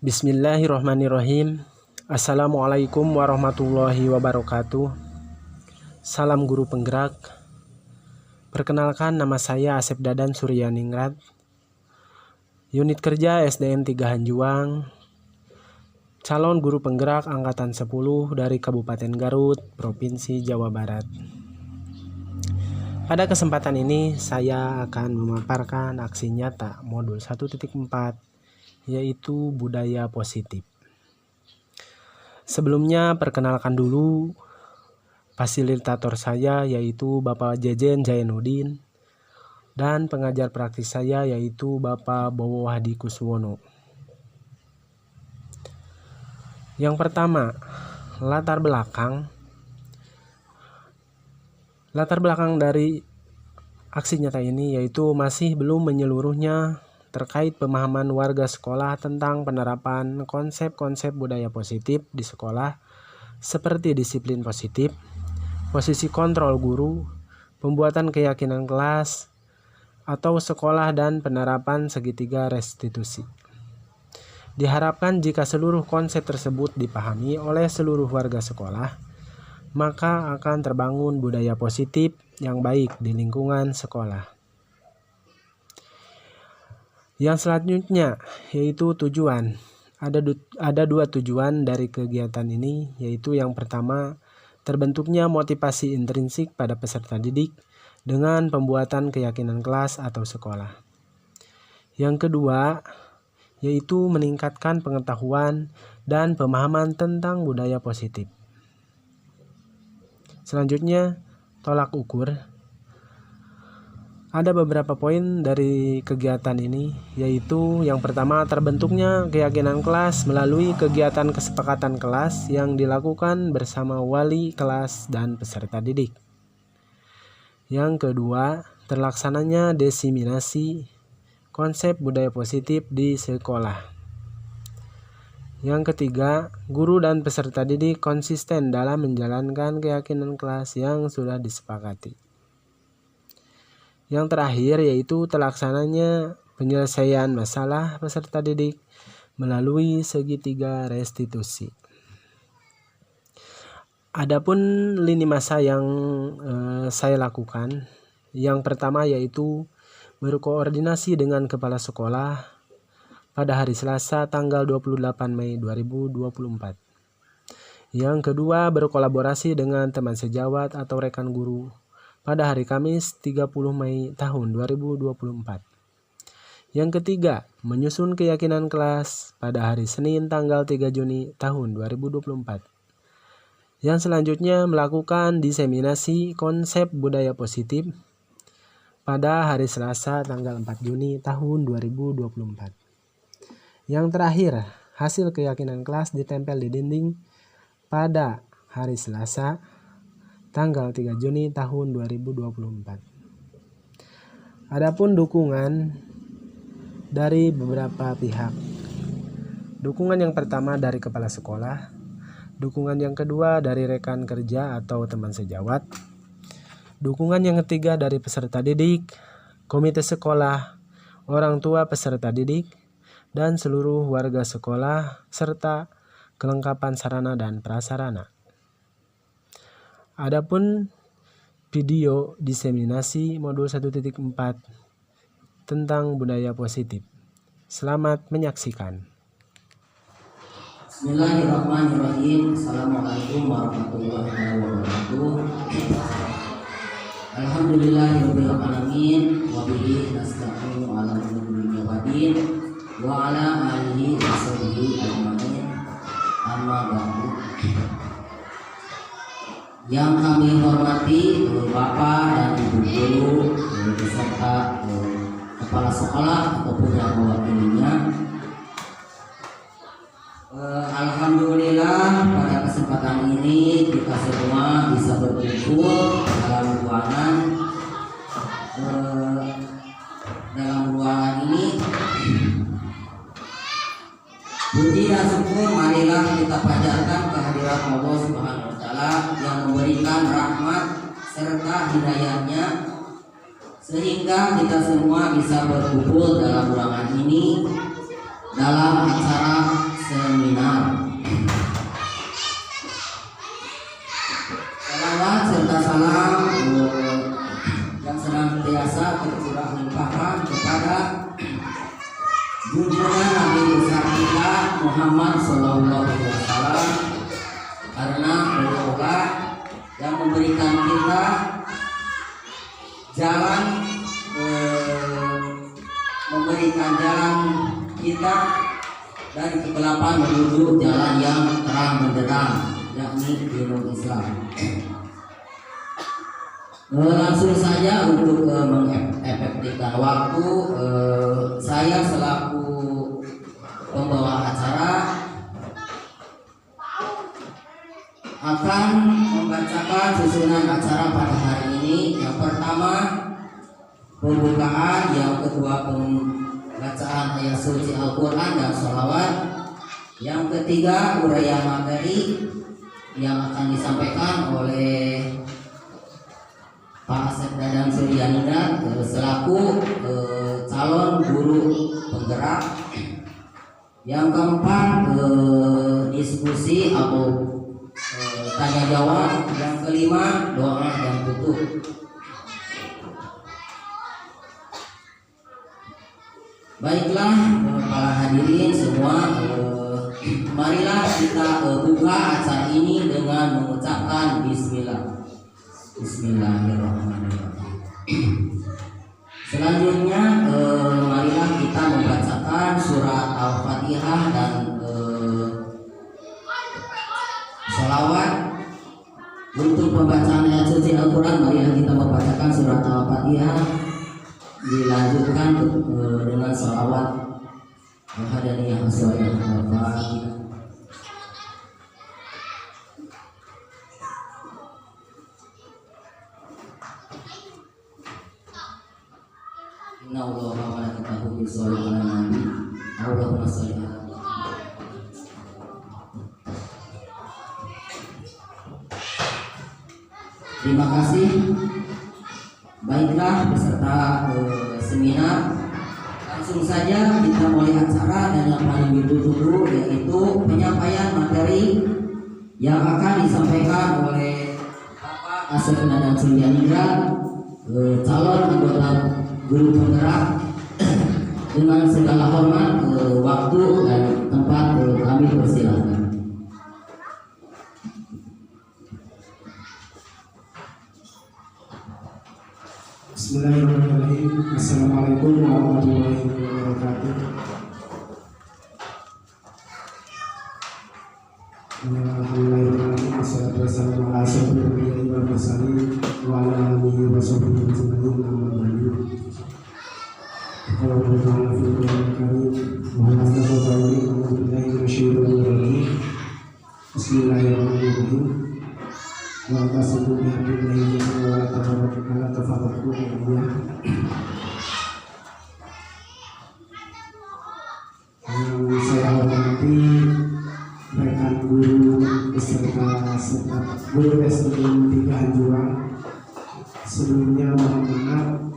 Bismillahirrahmanirrahim. Assalamualaikum warahmatullahi wabarakatuh. Salam guru penggerak. Perkenalkan, nama saya Asep Dadan Suryaningrat, unit kerja SDN 3 Hanjuang, calon guru penggerak angkatan 10 dari Kabupaten Garut, Provinsi Jawa Barat. Pada kesempatan ini saya akan memaparkan aksi nyata modul 1.4, yaitu budaya positif. Sebelumnya perkenalkan dulu fasilitator saya, yaitu Bapak Jejen Zainuddin, dan pengajar praktis saya, yaitu Bapak Bowo Hadi Kuswono. Yang pertama, latar belakang dari aksi nyata ini yaitu masih belum menyeluruhnya terkait pemahaman warga sekolah tentang penerapan konsep-konsep budaya positif di sekolah seperti disiplin positif, posisi kontrol guru, pembuatan keyakinan kelas atau sekolah, dan penerapan segitiga restitusi. Diharapkan jika seluruh konsep tersebut dipahami oleh seluruh warga sekolah, maka akan terbangun budaya positif yang baik di lingkungan sekolah. Yang selanjutnya yaitu tujuan. Ada dua tujuan dari kegiatan ini, yaitu yang pertama, terbentuknya motivasi intrinsik pada peserta didik dengan pembuatan keyakinan kelas atau sekolah. Yang kedua, yaitu meningkatkan pengetahuan dan pemahaman tentang budaya positif. Selanjutnya, tolak ukur. Ada beberapa poin dari kegiatan ini, yaitu yang pertama, terbentuknya keyakinan kelas melalui kegiatan kesepakatan kelas yang dilakukan bersama wali kelas dan peserta didik. Yang kedua, terlaksananya diseminasi konsep budaya positif di sekolah. Yang ketiga, guru dan peserta didik konsisten dalam menjalankan keyakinan kelas yang sudah disepakati. Yang terakhir yaitu terlaksananya penyelesaian masalah peserta didik melalui segitiga restitusi. Adapun lini masa yang saya lakukan, yang pertama yaitu berkoordinasi dengan kepala sekolah pada hari Selasa tanggal 28 Mei 2024. Yang kedua, berkolaborasi dengan teman sejawat atau rekan guru pada hari Kamis 30 Mei tahun 2024. Yang ketiga, menyusun keyakinan kelas pada hari Senin tanggal 3 Juni tahun 2024. Yang selanjutnya, melakukan diseminasi konsep budaya positif pada hari Selasa tanggal 4 Juni tahun 2024. Yang terakhir, hasil keyakinan kelas ditempel di dinding pada hari Selasa tanggal 3 Juni tahun 2024. Adapun dukungan dari beberapa pihak. Dukungan yang pertama dari kepala sekolah, dukungan yang kedua dari rekan kerja atau teman sejawat, dukungan yang ketiga dari peserta didik, komite sekolah, orang tua peserta didik, dan seluruh warga sekolah, serta kelengkapan sarana dan prasarana. Adapun video diseminasi modul 1.4 tentang budaya positif. Selamat menyaksikan. Bismillahirrahmanirrahim. Assalamualaikum warahmatullahi wabarakatuh. Alhamdulillahirabbil alamin wa bihi nasta'inu ala umuri waddin wa ala alihi washabihi ajmain. Amma ba'du. Yang kami hormati Bapak dan Ibu guru beserta kepala sekolah ataupun yang mewakilinya. Alhamdulillah pada kesempatan ini kita semua bisa berkumpul dalam ruangan ini. Puji dan syukur marilah kita panjatkan kehadirat Allah Subhanahu wa taala yang memberikan rahmat serta hidayahnya sehingga kita semua bisa berkumpul dalam ruangan ini dalam acara seminar. Salawat serta salam yang senantiasa tercurah limpahkan kepada junjungan Nabi besar kita Muhammad Sallallahu Alaihi Wasallam, karena beliaulah yang memberikan kita jalan, kita dari kegelapan menuju jalan yang terang benderang, yakni dinul Islam. Langsung saja untuk mengefektifkan waktu, saya selaku pembawa acara akan membacakan susunan acara pada hari ini. Yang pertama pembukaan, yang kedua pembacaan ayat suci Al-Quran dan sholawat, yang ketiga uraian materi yang akan disampaikan oleh Pak Asep Dadang Suryanida selaku calon guru penggerak. Yang keempat diskusi atau tanya jawab. Yang kelima doa dan tutup. Baiklah para hadirin semua, marilah kita buka acara ini dengan mengucapkan Bismillah. Bismillahirrahmanirrahim. Selanjutnya marilah kita membacakan surat Al-Fatihah dan sholawat. Untuk pembacaan ayat suci Al-Quran, marilah kita membacakan surat Al-Fatihah, dilanjutkan dengan sholawat Al-Hadaniyah Al-Fatihah. Inna Allah wa malaikatahu yusholluna 'alan nabi. Allahumma shalli 'ala Terima kasih. Baiklah peserta seminar, langsung saja kita mulai acara, dan yang paling ditunggu yaitu penyampaian materi yang akan disampaikan oleh Bapak Asep Dadang Suryanida, calon anggota guru penggerak. Dengan segala hormat, waktu dan tempat kami persilahkan. Bismillahirrahmanirrahim. Assalamualaikum warahmatullahi wabarakatuh. Alhamdulillah, wassalatu wassalamu ala asyrofil anbiya'i wal mursalin wa ala alihi wa sahbihi ajma'in, amma ba'du. Qala Rabbuna fil Qur'anil Karim wa nastaghfiruhu wa billahi minasyaitonir rajim. Bismillahirrahmanirrahim. Wa tasibu bihamdillahi wa la tafarraqu ya. Saya hormati rekan guru beserta guru SD 3 Anjuran. Sebelumnya mohon maaf,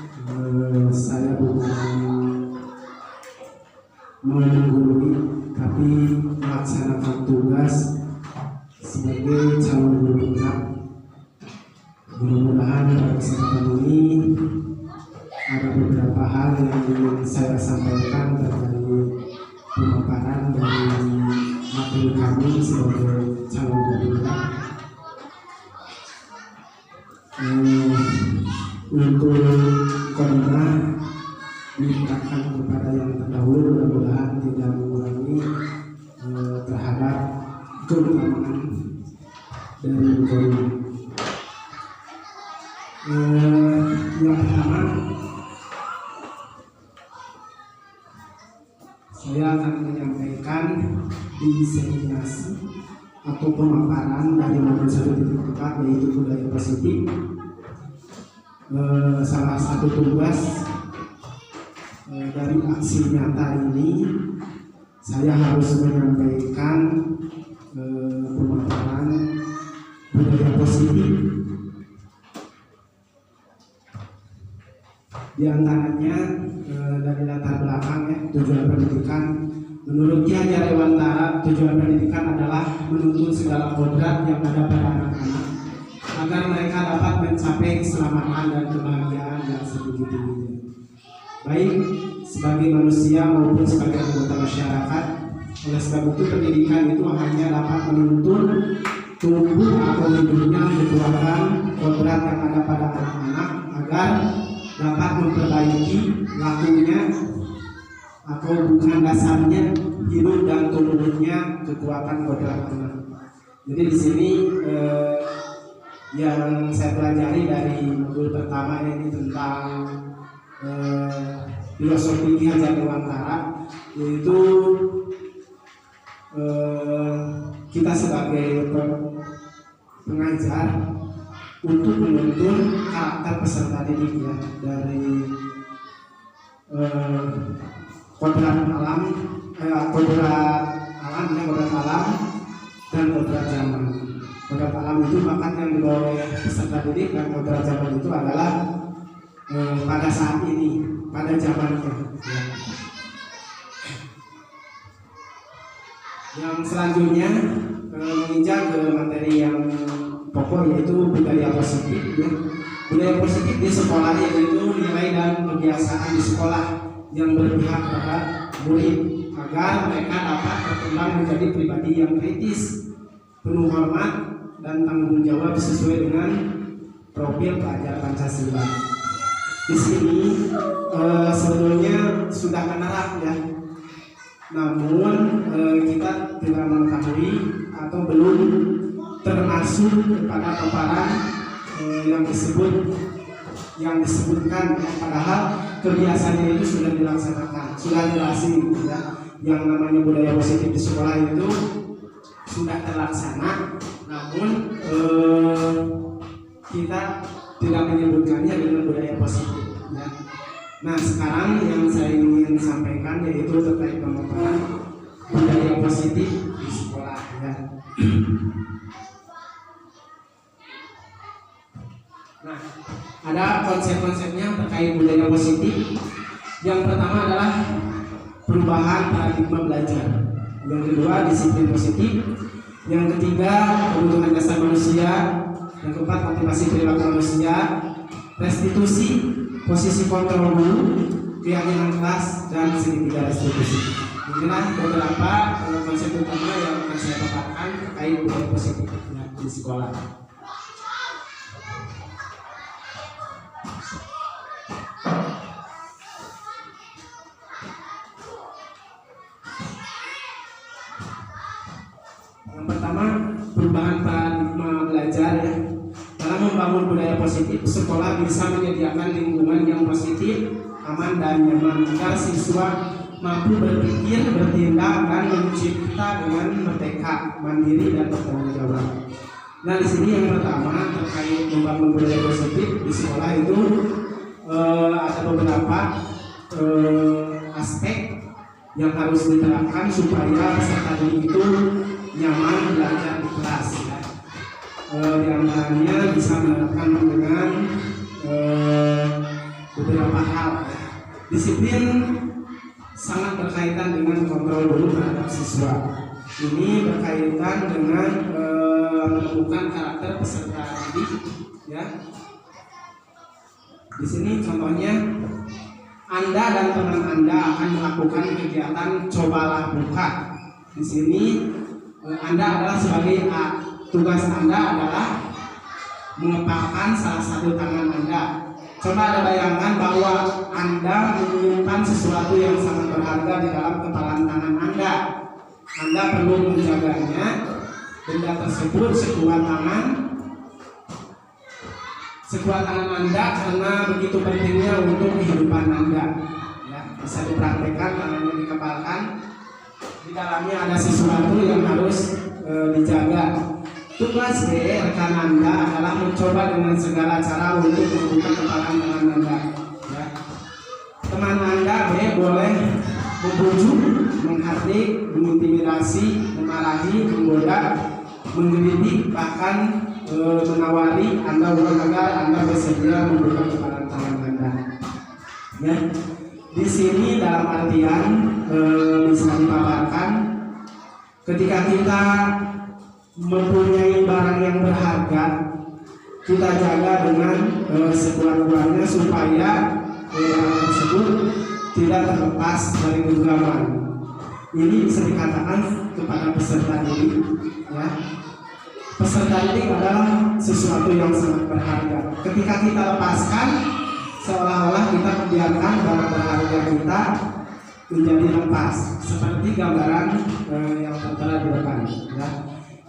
saya bukan menggurui, tapi melaksanakan tugas sebagai calon guru penggerak. Mudah-mudahan pada kesempatan ini ada beberapa hal yang ingin saya sampaikan terkait pemaparan dari materi kami sebagai calon guru penggerak. Untuk koordinat dimintakan kepada yang terdahulu, mudah-mudahan tidak mengurangi terhadap keutamaan dari koordinat. Yang pertama, saya akan menyampaikan diseminasi atau pemaparan dari modul 1.4, yaitu budaya positif. Salah satu tugas dari aksi nyata ini, saya harus menyampaikan pemaparan budaya positif. Di antaranya dari latar belakang tujuan pendidikan, Menurut Ki Hajar Dewantara, tujuan pendidikan adalah menuntun segala kodrat yang ada pada anak-anak agar mereka dapat mencapai keselamatan dan kebahagiaan yang sebegitu-tingginya, baik sebagai manusia maupun sebagai anggota masyarakat. Oleh sebab itu, pendidikan itu hanya dapat menuntun tumbuh atau hidupnya kekuatan kodrat yang ada pada anak-anak agar dapat memperbaiki lakunya atau hubungan dasarnya hidup dan tumbuhnya kekuatan kodrat anak. Jadi di sini yang saya pelajari dari modul pertama ini tentang filosofi Ki Hajar Dewantara, yaitu kita sebagai pengajar untuk menuntun karakter peserta didik ya, dari kodrat alam dan kodrat zaman. Kodrat alam itu bakat yang dibawa oleh peserta didik, dan kodrat zaman itu adalah pada saat ini, pada zamannya. Ya. Yang selanjutnya menginjak ke materi yang pokok, yaitu budaya positif. Ya. Budaya positif di sekolah yaitu nilai dan kebiasaan di sekolah yang berpihak pada murid agar mereka dapat berkembang menjadi pribadi yang kritis, penuh hormat dan tanggung jawab sesuai dengan profil pelajar Pancasila. Di sini sebetulnya sudah menerap ya, namun kita tidak mengetahui atau belum termasuk kepada paparan yang disebutkan ya, padahal kebiasaannya itu sudah dilaksanakan, sudah jelasin ya. Yang namanya budaya positif di sekolah itu sudah terlaksana, namun kita tidak menyebutkannya dengan budaya positif ya. Nah, sekarang yang saya ingin sampaikan yaitu terkait pemaparan budaya positif di sekolah ya. Nah, ada konsep-konsepnya terkait budaya positif. Yang pertama adalah perubahan paradigma belajar. Yang kedua, disiplin positif. Yang ketiga, kebutuhan dasar manusia. Yang keempat, motivasi perilaku manusia. Restitusi, posisi kontrol guru, keyakinan kelas, dan segitiga restitusi. Inilah beberapa konsep utama yang akan saya paparkan terkait budaya positif ya, di sekolah. Yang pertama, perubahan paradigma belajar ya. Dalam membangun budaya positif, sekolah bisa menyediakan lingkungan yang positif, aman dan nyaman agar siswa mampu berpikir, bertindak, dan mencipta dengan merdeka, mandiri, dan bertanggung jawab. Nah, di sini yang pertama terkait membangun budaya positif di sekolah itu ada beberapa aspek yang harus diterapkan supaya peserta didik itu nyaman belajar di kelas ya. Di antaranya bisa menerapkan dengan beberapa hal ya. Disiplin sangat berkaitan dengan kontrol guru terhadap siswa. Ini berkaitan dengan menemukan karakter peserta didik ya. Di sini contohnya, Anda dan teman Anda akan melakukan kegiatan cobalah buka. Di sini Anda adalah sebagai A. Tugas Anda adalah mengepalkan salah satu tangan Anda. Coba Anda bayangkan bahwa Anda menyimpan sesuatu yang sangat berharga di dalam kepalan tangan Anda. Anda perlu menjaganya. Benda tersebut sekuat tangan Anda karena begitu pentingnya untuk kehidupan Anda. Ya, bisa dipraktekkan, tangannya dikepalkan. Di dalamnya ada sesuatu yang harus dijaga. Tugas B rekan Anda adalah mencoba dengan segala cara untuk membuka kepalan tangan Anda. Ya. Teman Anda B boleh membujuk, menghardik, mengintimidasi, memarahi, menggoda, menggelitik, bahkan menawari Anda agar Anda bersedia membuka kepalan tangan Anda. Ya. Di sini dalam artian bisa dipaparkan ketika kita mempunyai barang yang berharga, kita jaga dengan sekuat-kuatnya supaya barang tersebut tidak terlepas dari genggaman. Ini bisa dikatakan kepada peserta didik, ya. Peserta didik adalah sesuatu yang sangat berharga. Ketika kita lepaskan, seolah-olah kita membiarkan barang berharga kita menjadi lepas, seperti gambaran yang tertera di depan, ya.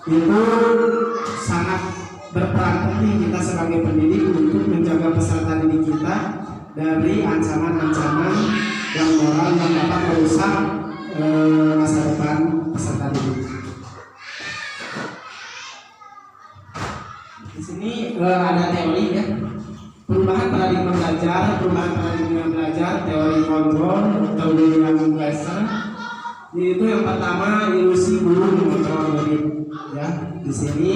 Itu sangat berperan penting kita sebagai pendidik untuk menjaga peserta didik kita dari ancaman-ancaman yang moral yang dapat merusak masa depan peserta didik. Di sini ada teori, ya. Perubahan paradigma belajar, teori kontrol atau William Glasser. Yaitu yang pertama, ilusi guru mengontrol murid, ya. Di sini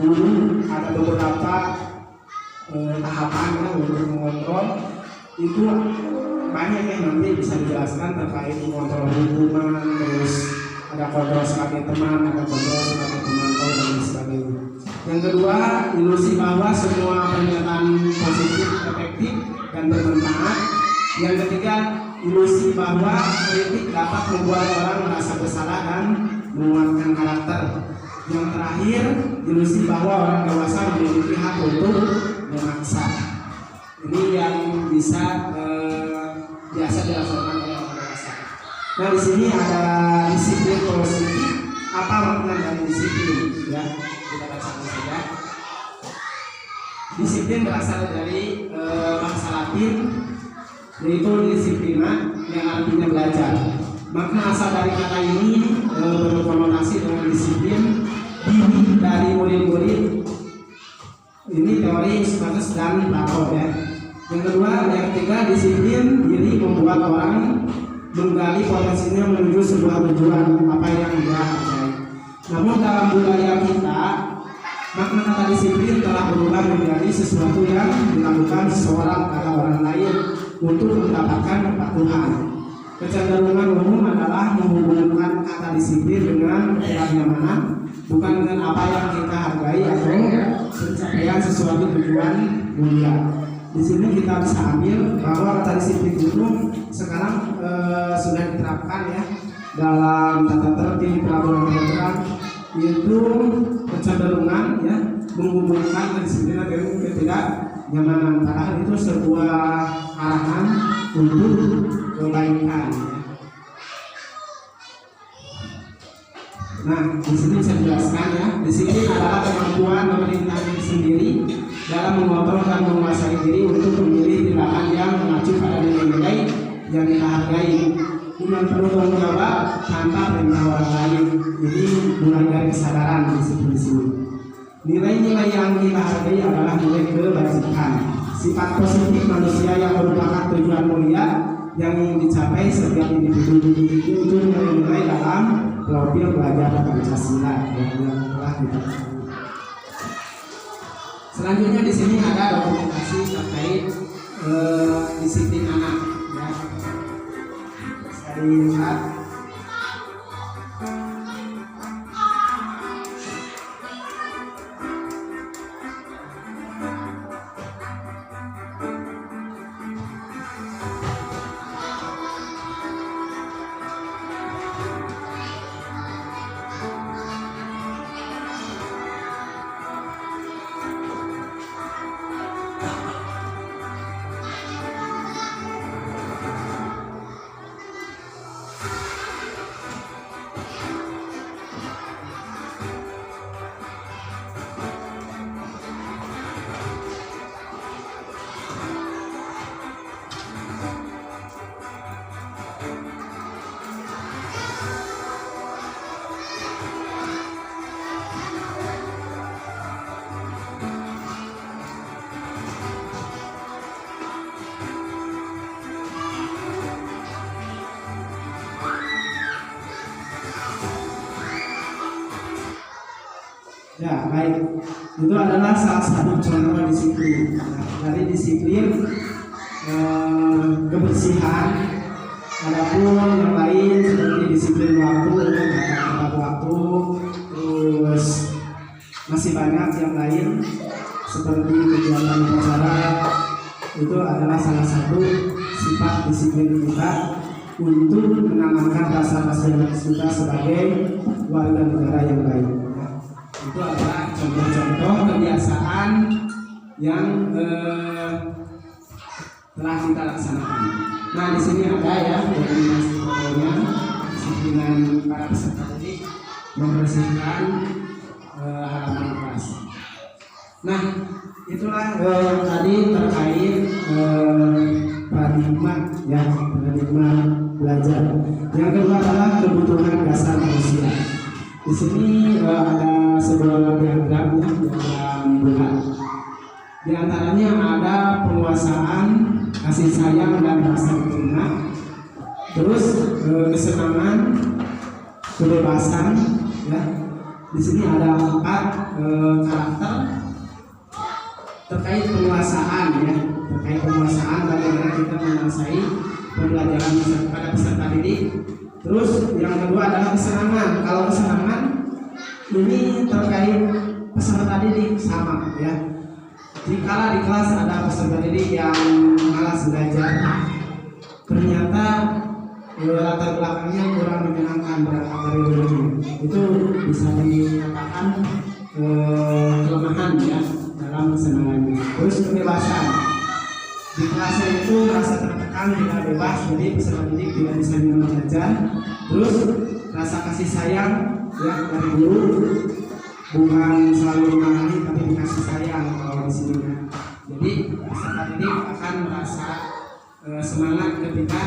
guru ada beberapa tahapan untuk mengontrol. Itu banyak yang nanti bisa dijelaskan terkait mengontrol lingkungan, terus ada kontrol sebagai teman, ada kontrol sebagai pemantau dan sebagainya. Yang kedua, ilusi bahwa semua pernyataan positif, efektif dan bermanfaat. Yang ketiga, ilusi bahwa kritik dapat membuat orang merasa bersalah dan menguatkan karakter. Yang terakhir, ilusi bahwa orang dewasa memiliki hak untuk memaksa. Ini yang bisa biasa dilakukan oleh orang dewasa. Nah, di sini ada disiplin positif. Apa makna dari disiplin? Ya, kita baca saja. Disiplin berasal dari bahasa Latin, yaitu disiplina, yang artinya belajar. Makna asal dari kata ini berkonotasi dengan disiplin diri dari murid-murid. Ini teori Socrates dan Plato, ya. Yang kedua, yang ketiga, disiplin diri membuat orang menggali potensinya menuju sebuah tujuan apa yang dia hargai. Namun dalam budaya kita, makna kata disiplin telah berubah menjadi sesuatu yang dilakukan seseorang pada orang lain untuk mendapatkan kepatuhan. Kecenderungan umum adalah menghubungkan kata disiplin dengan kenyamanan, bukan dengan apa yang kita hargai atau pencapaian sesuatu tujuan mulia. Di sini kita bisa ambil bahwa kata disiplin itu sekarang sudah diterapkan, ya, dalam tata tertib peraturan itu kecenderungan, ya, menghubungkan kedisiplinan dengan ketidaknyamanan, padahal itu sebuah arahan untuk kebaikan, ya. Nah, di sini saya jelaskan, ya, disiplin adalah kemampuan pemerintah sendiri dalam mengontrol dan menguasai diri untuk memilih tindakan yang mengacu pada nilai-nilai yang kita hargai dengan penuh tanggung jawab tanpa perintah orang lain. Ini mulai dari kesadaran disiplin di sini. Nilai-nilai yang kita hargai adalah nilai kebajikan, sifat positif manusia yang merupakan tujuan mulia yang ingin dicapai setiap individu. Itu nilai-nilai dalam profil belajar Pancasila yang telah kita. Selanjutnya di sini ada dokumentasi terkait disiplin anak, ya. Saya lihat. Ya, baik. Itu adalah salah satu contoh disiplin. Nah, dari disiplin kebersihan. Adapun yang lain seperti disiplin waktu, tepat waktu, terus masih banyak yang lain seperti kegiatan upacara, itu adalah salah satu sifat disiplin kita untuk menanamkan rasa patriotis kita sebagai warga negara yang baik. Itu adalah contoh-contoh kebiasaan yang telah kita laksanakan. Nah, di sini ada ya koordinasi fotonya, disiplinan para peserta didik membersihkan halaman kelas. Nah, itulah tadi terkait paradigma ya, paradigma belajar. Yang kedua adalah kebutuhan dasar manusia. Di sini ada sebuah diagram ya, diagram bulat. Di antaranya ada penguasaan, kasih sayang dan rasa terima, terus kesenangan, kebebasan ya. Di sini ada 4 karakter terkait penguasaan ya, terkait penguasaan bagaimana kita menguasai pembelajaran pada peserta didik. Terus yang kedua adalah kesenangan. Kalau kesenangan ini terkait peserta didik sama ya. Jika di kelas ada peserta didik yang malas belajar, ternyata latar belakangnya kurang menyenangkan berangkat dari dulunya, itu bisa dikatakan kelemahan ya dalam kesenangannya. Terus kebebasan, di kelasnya itu merasa tertekan, tidak bebas, jadi peserta didik tidak bisa belajar. Terus rasa kasih sayang ya dari guru, bukan selalu memarahi tapi dikasih sayang kalau di sini. Jadi peserta didik akan merasa semangat ketika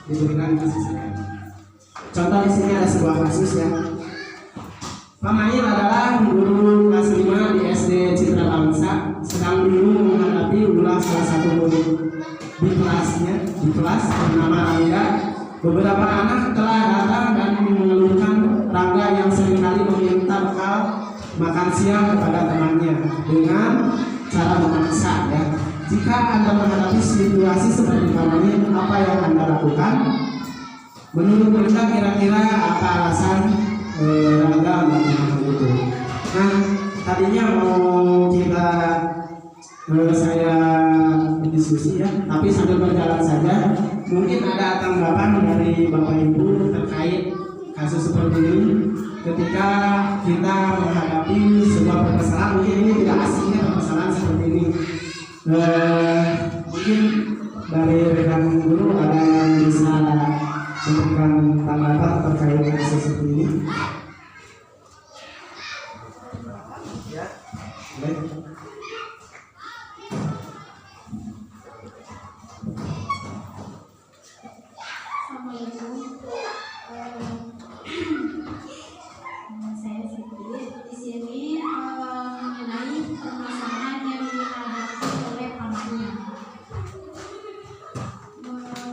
diberikan kasih sayang. Contoh di sini ada sebuah kasus ya. Pak Mail adalah guru kelas 5 di SD Citra Bangsa, sedang bingung menghadapi ulah salah satu guru di kelasnya, di kelas bernama Rangga. Beberapa anak telah datang dan mengeluhkan Rangga yang seringkali meminta bekal makan siang kepada temannya dengan cara memaksa ya. Jika Anda menghadapi situasi seperti ini, apa yang Anda lakukan? Menurut Anda kira-kira apa alasan Rangga melakukan itu? Nah, tadinya mau kita saya berdiskusi ya, tapi sambil berjalan saja, mungkin ada tanggapan dari Bapak Ibu terkait kasus seperti ini. Ketika kita menghadapi sebuah permasalahan, mungkin ini tidak asingnya permasalahan seperti ini. Mungkin dari rekan guru ada yang bisa memberikan tanggapan terkait kasus seperti ini. Ya, baik. Saya Siti di sini mengenai permasalahan yang dihadapi oleh pamannya.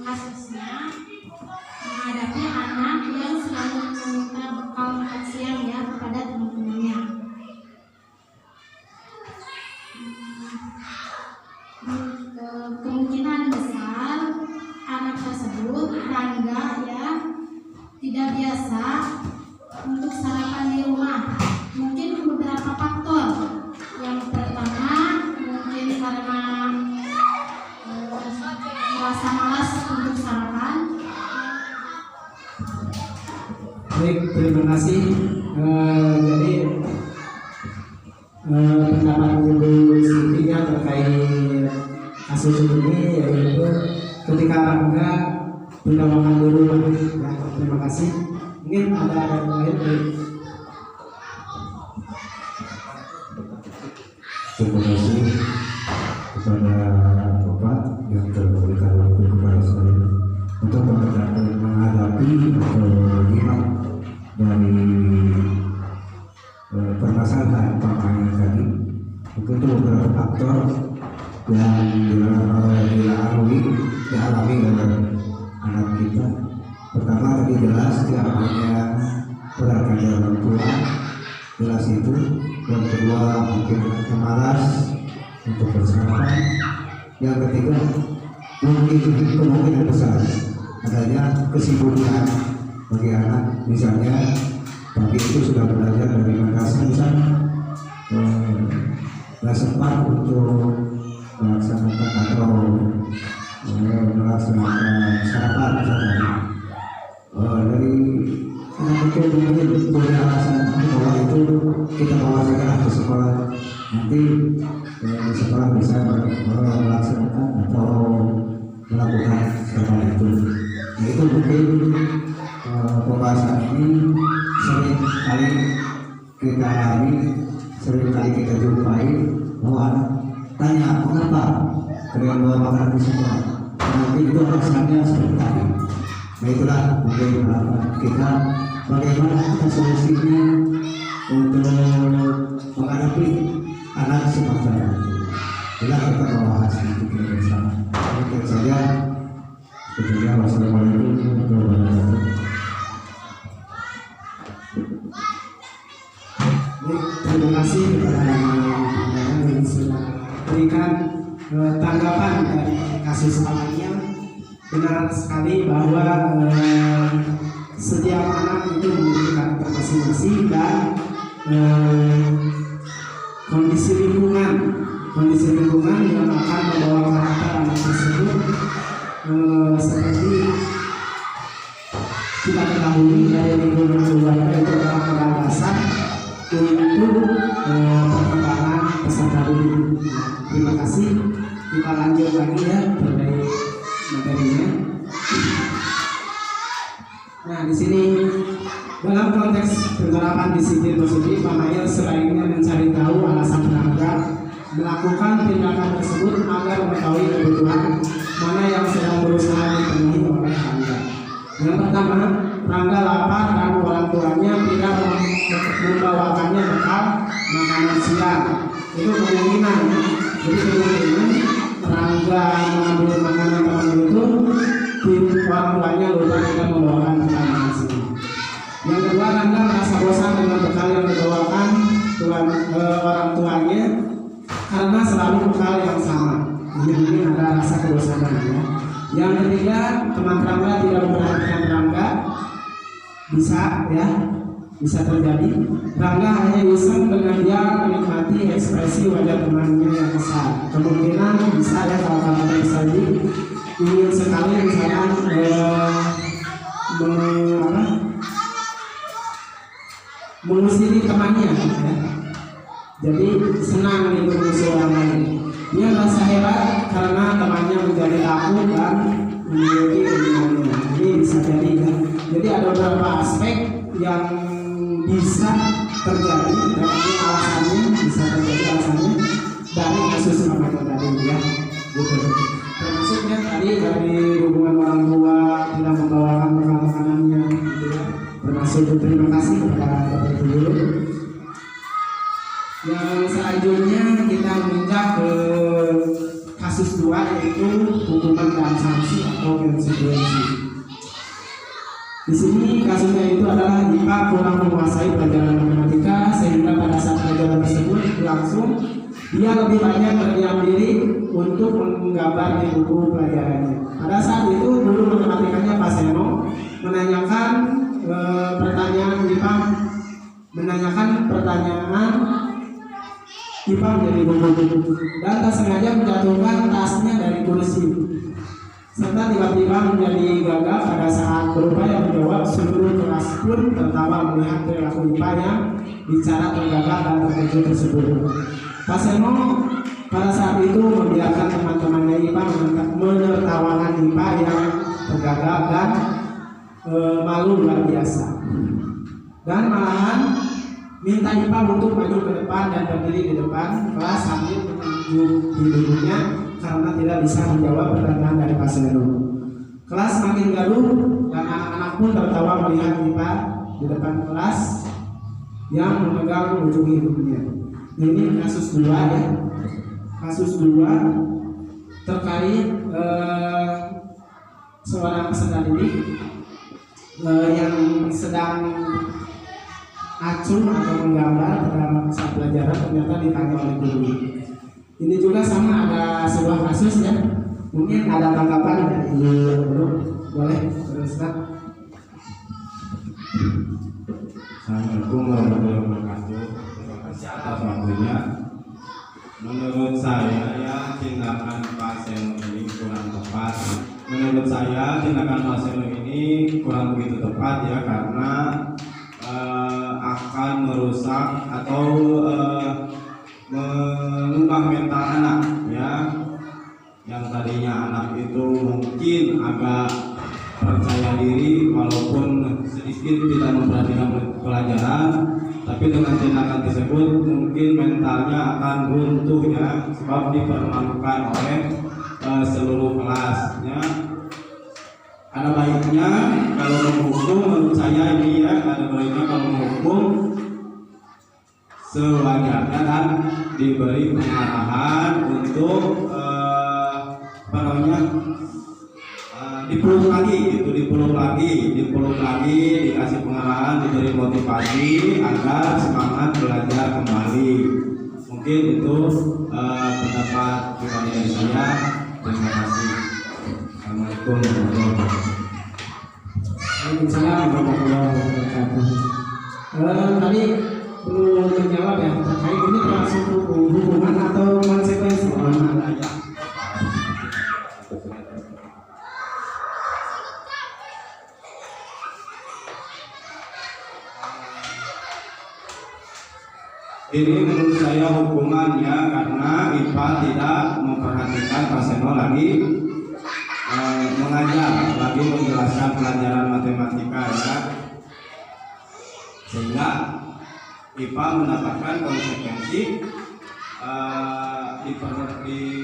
Kasusnya menghadapi anak yang selalu meminta bekal makan siang ya kepada teman-temannya. Kemungkinan besar anak tersebut Rangga ya tidak biasa untuk sarapan di rumah. Mungkin beberapa faktor. Yang pertama mungkin karena merasa malas untuk sarapan. Baik, terima kasih. Jadi pendapat Ibu Siti ya terkait kasus ini, yaitu ketika Rangga tidak makan dulu ya. Terima kasih. Mungkin ada yang lain dari terima kasih kepada Bapak yang telah waktu kepada saya untuk menghadapi atau melihat dari permasalahan Pak Mail tadi. Mungkin itu beberapa faktor yang dialami oleh anak kita. Pertama tadi jelas tidak hanya perhatian dari orang tua, jelas itu. Yang kedua mungkin anaknya malas untuk bersarapan. Yang ketiga mungkin kemungkinan besar adanya kesibukan bagi anak, misalnya pagi itu sudah belajar dari madrasah misalnya, nggak sempat untuk melaksanakan atau melaksanakan sarapan misalnya. Dari anak itu mungkin punya alasan bahwa itu kita bawa saja ke sekolah, nanti di sekolah bisa melaksanakan atau melakukan sekolah itu. Nah, itu mungkin pembahasan ini sering kali kita alami, sering kali kita jumpai bahwa anak tanya mengapa kalian bawa makanan di sekolah, nanti itu alasannya seperti tadi. Nah, itulah mungkin kita bagaimana kita solusinya untuk menghadapi anak semacam itu. Bila kita bahas nanti kita bersama. Mungkin saja. Wassalamualaikum warahmatullahi wabarakatuh. Terima kasih kepada yang sudah berikan tanggapan dari kasus awalnya. Benar sekali bahwa setiap anak itu memiliki karakter masing-masing dan kondisi lingkungan yang akan membawa karakter anak tersebut seperti kita ketahui dari lingkungan keluarga itu adalah modal dasar untuk perkembangan peserta didik. Terima kasih. Kita lanjut lagi ya terkait materinya. Nah, di sini dalam konteks penerapan disiplin positif, Pak Mail sebaiknya mencari tahu alasan pelanggar melakukan tindakan tersebut agar mengetahui kebutuhan mana yang sedang berusaha dipenuhi oleh pelanggar. Yang pertama, pelanggar lapar dan orang tuanya tidak membawakannya bekal makanan siang. Itu kemungkinan. Jadi kemungkinan pelanggar mengambil makanan teman itu, orang tuanya lupa tidak membawakan bekal makan siang. Yang kedua, Anda merasa bosan dengan bekal yang dibawakan orang tuanya karena selalu bekal yang sama. Jadi ada rasa kebosanan ya. Yang ketiga, teman Rangga tidak memperhatikan Rangga, bisa terjadi. Rangga hanya iseng dengan dia menikmati ekspresi wajah temannya yang kesal. Kemungkinan bisa ya kalau kamu terjadi ingin sekali misalkan mengusiri temannya ya. Jadi senang gitu mengusir orang lain. Dia merasa hebat karena temannya menjadi takut dan memiliki keinginannya. Ini bisa jadi kan. Jadi ada beberapa aspek yang bisa terjadi dan ini alasannya bisa terjadi alasannya dari kasus remaja tadi ya. Gitu. Termasuknya tadi dari hubungan orang tua tidak membawakan bekal makanannya gitu ya. Termasuk terima kasih kepada Bapak Ibu dulu. Yang selanjutnya kita menginjak ke kasus 2 yaitu hukuman dan sanksi atau konsekuensi. Di sini kasusnya itu adalah IPA kurang menguasai pelajaran matematika sehingga pada saat pelajaran tersebut berlangsung dia lebih banyak berdiam diri untuk menggambar di buku pelajarannya. Pada saat itu guru matematikanya Pak Seno menanyakan pertanyaan IPA menjadi buku dan tak sengaja menjatuhkan tasnya dari kursi serta tiba-tiba menjadi gagal pada saat berupaya menjawab. Seluruh kelas pun tertawa melihat perilaku IPA yang bicara tergagap dan terkejut tersebut. Pak Seno pada saat itu membiarkan teman-temannya IPA menertawakan IPA yang tergagap dan malu luar biasa, dan malahan minta IPA untuk maju ke depan dan berdiri di depan kelas sambil menunjuk hidungnya karena tidak bisa menjawab pertanyaan dari Pak Seno. Kelas makin gaduh dan anak-anak pun tertawa melihat IPA di depan kelas yang memegang ujung hidungnya. Ini kasus 2 ya. Kasus 2 terkait seorang peserta didik yang sedang acuh atau menggambar dalam saat pelajaran ternyata ditanya oleh guru. Ini juga sama ada sebuah kasus ya. Mungkin ada tanggapan dari guru, boleh Ustaz. Assalamualaikum warahmatullahi wabarakatuh. Terima kasih atas waktunya. Menurut saya ya tindakan Pak Seno ini kurang tepat. Menurut saya tindakan Pak Seno ini kurang begitu tepat ya, karena akan merusak atau mengubah mental anak ya. Yang tadinya anak itu mungkin agak percaya diri walaupun sedikit tidak memperhatikan pelajaran, tapi dengan tindakan tersebut mungkin mentalnya akan runtuh ya, sebab dipermalukan oleh seluruh kelasnya. Ada baiknya kalau menghukum, menurut saya ini ya, ada baiknya kalau menghukum sewajarnya dan diberi pengarahan untuk dipeluk lagi, dikasih pengarahan, diberi motivasi agar semangat belajar kembali. Mungkin itu pendapat pribadi dari saya. Terima kasih. Assalamualaikum warahmatullahi wabarakatuh. Waalaikumsalam warahmatullahi wabarakatuh. Tadi belum menjawab ya terkait ini termasuk hukuman atau konsekuensi. Ini menurut saya hukumannya karena IPA tidak memperhatikan Pak Seno lagi mengajar, lagi menjelaskan pelajaran matematika ya, sehingga IPA mendapatkan konsekuensi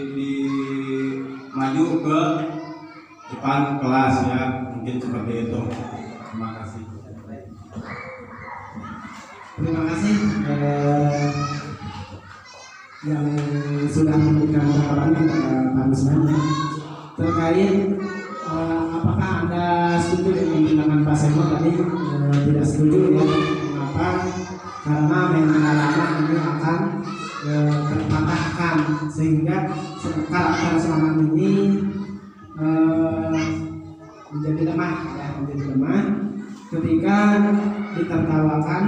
di maju ke depan kelas ya, mungkin seperti itu. Terima kasih. Terima kasih yang sudah memberikan jawabannya kepada Pak Rusman terkait apakah Anda setuju dengan tindakan Pak Seno tadi? Tidak setuju ya. Mengapa? Karena mental anak ini akan terpatahkan sehingga karakter semangat ini menjadi lemah ya, menjadi lemah ketika ditertawakan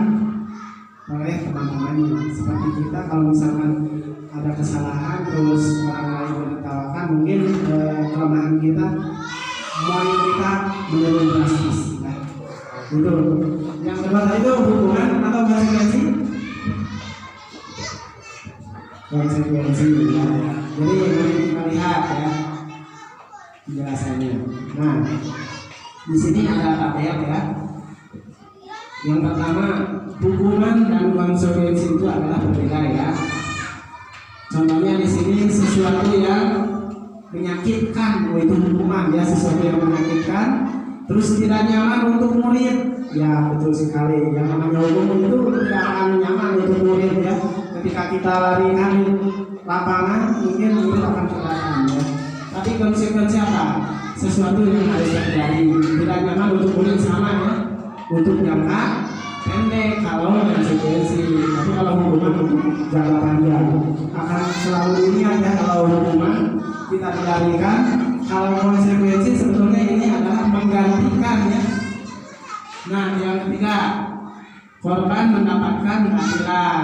oleh teman-temannya. Seperti kita kalau misalkan ada kesalahan terus orang lain menertawakan, mungkin kelemahan kita, moral kita menurun drastis ya. Itu yang kedua tadi itu hubungan atau konsekuensi ya. Jadi mari kita lihat ya penjelasannya. Nah, di sini ada tabel ya. Yang pertama, hukuman dan konsekuensi itu adalah berbeda ya. Contohnya di sini sesuatu yang menyakitkan, itu hukuman ya, sesuatu yang menyakitkan, terus tidak nyaman untuk murid. Ya betul sekali. Yang namanya hukum itu tidak akan nyaman untuk murid ya. Ketika kita larikan lapangan, mungkin murid akan kelelahan ya. Tapi konsekuensi apa? Sesuatu yang harus terjadi. Tidak nyaman untuk murid sama ya. Untuk jangka pendek kalau konsekuensi, tapi kalau hukuman untuk jangka panjang akan selalu dilihat ya. Kalau hukuman kita dilarikan, kalau konsekuensi sebetulnya ini adalah menggantikan ya. Nah, yang ketiga, korban mendapatkan keadilan.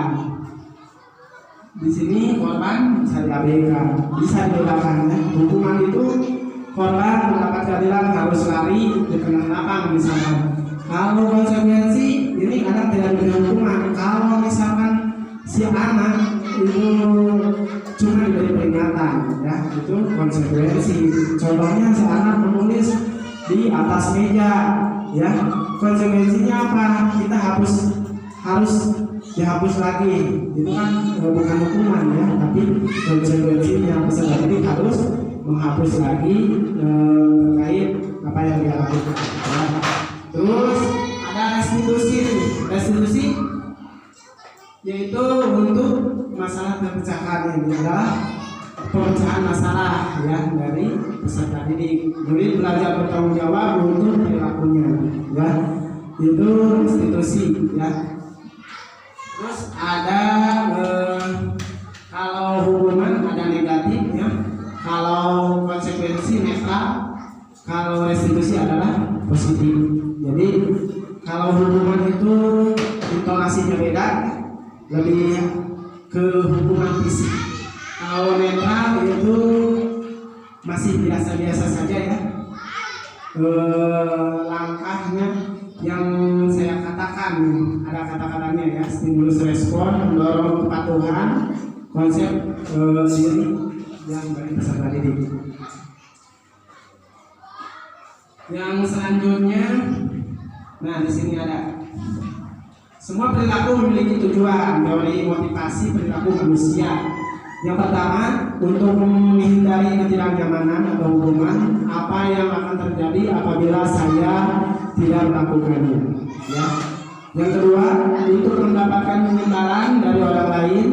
Di sini korban bisa diabaikan, bisa dibedakan ya. Hukuman itu korban mendapat keadilan harus lari di tengah lapang misalkan. Kalau konsekuensi ini kadang tidak diberi hukuman. Kalau misalkan si anak itu cuma diberi peringatan, ya itu konsekuensi. Contohnya si anak menulis di atas meja, ya konsekuensinya apa? Kita harus dihapus lagi. Itu kan bukan hukuman ya, tapi konsekuensinya peserta didik harus menghapus lagi terkait apa yang dia lakukan. Ya. Terus ada restitusi yaitu untuk masalah perpecahan. Ini adalah pemecahan masalah ya dari peserta didik. Murid belajar bertanggung jawab untuk perilakunya, ya itu restitusi ya. Terus ada kalau hukuman ada negatif ya. Kalau konsekuensi netral, kalau restitusi adalah positif. Jadi kalau hukuman itu intonasinya beda, lebih ke hukuman fisik. Kalau netral itu masih biasa-biasa saja ya. Langkahnya yang saya katakan, ada kata-katanya ya, stimulus respon, mendorong kepatuhan, konsep diri yang bagi peserta didik. Yang selanjutnya, nah di sini ada semua perilaku memiliki tujuan, teori motivasi perilaku manusia. Yang pertama, untuk menghindari ketidaknyamanan atau hukuman, apa yang akan terjadi apabila saya tidak melakukannya. Ya. Yang kedua, untuk mendapatkan imbalan dari orang lain,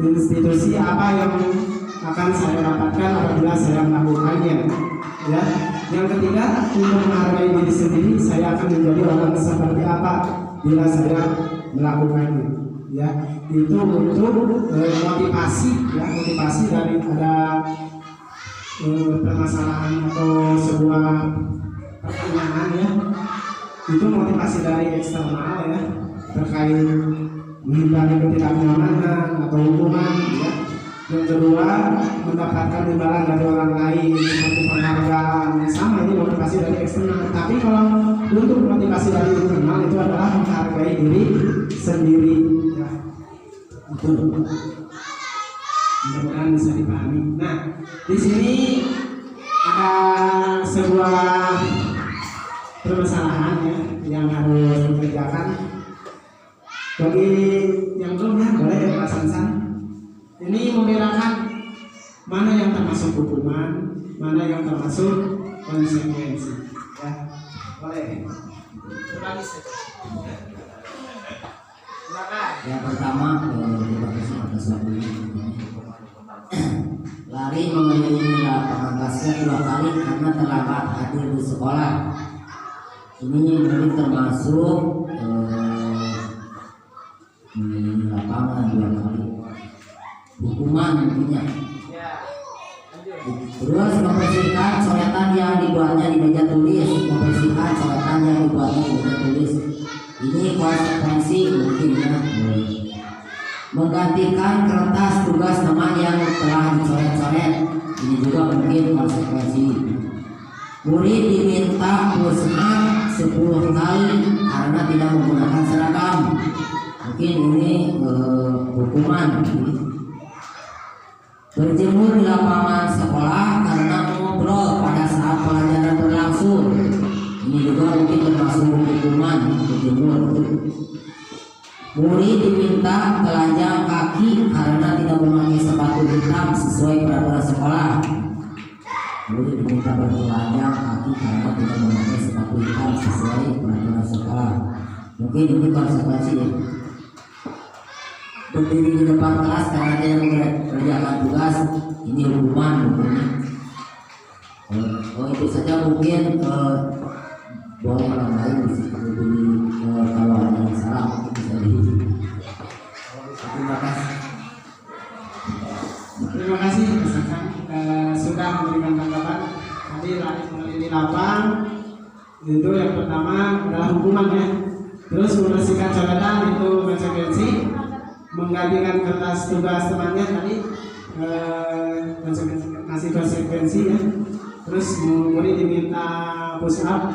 institusi, apa yang akan saya dapatkan apabila saya melakukannya. Ya. Yang ketiga, untuk menghargai diri sendiri, saya akan menjadi orang seperti apa bila saya melakukannya. Ya, itu untuk motivasi ya, motivasi daripada permasalahan atau sebuah pertanyaan ya. Itu motivasi dari eksternal ya, terkait menghindari ketidaknyamanan atau hukuman ya. Yang kedua, mendapatkan imbalan dari orang lain seperti penghargaan, sama ini motivasi dari eksternal. Tapi kalau untuk motivasi dari internal itu adalah menghargai diri sendiri ya. Itu mudah-mudahan bisa dipahami. Nah, di sini ada sebuah permasalahan ya yang harus dikerjakan. Bagi yang belum ya, boleh ya Pak Sansan. Ini membedakan mana yang termasuk hukuman, mana yang termasuk konsekuensi. Ya, boleh. Berbagi saja. Silakan. Yang pertama, terima kasih atas waktunya. Lari mengelilingi lapangan basket 2 kali karena terlambat hadir di sekolah. Ini mungkin termasuk mengelilingi lapangan 2 kali. Hukuman intinya. Terus membersihkan coretan yang dibuatnya di meja tulis, membersihkan coretan yang dibuatnya di meja tulis. Ini konsekuensi mungkin ya. Menggantikan kertas tugas teman yang telah dicoret-coret, ini juga mungkin konsekuensi. Murid diminta push up 10 kali karena tidak menggunakan seragam, mungkin ini hukuman. Berjemur di lapangan sekolah karena mengobrol pada saat pelajaran berlangsung, ini juga mungkin termasuk hukuman. Berjemur. Murid diminta telanjang kaki karena tidak memakai sepatu hitam sesuai peraturan sekolah. Murid diminta bertelanjang kaki karena tidak memakai sepatu hitam sesuai peraturan sekolah. Mungkin ini konsekuensi ya. Berdiri di depan kelas karena dia mengerjakan tugas, ini hukuman mungkin. Oh itu saja mungkin. Boleh orang lain bisa berdiri kalau ada yang salah mungkin bisa di. Terima kasih. Terima kasih misalkan sudah memberikan tanggapan. Tadi lari mengelilingi lapang itu yang pertama adalah hukuman ya. Terus membersihkan coretan itu konsekuensi. Menggantikan kertas tugas temannya tadi kasih konsekuensi ya. Terus murid diminta push up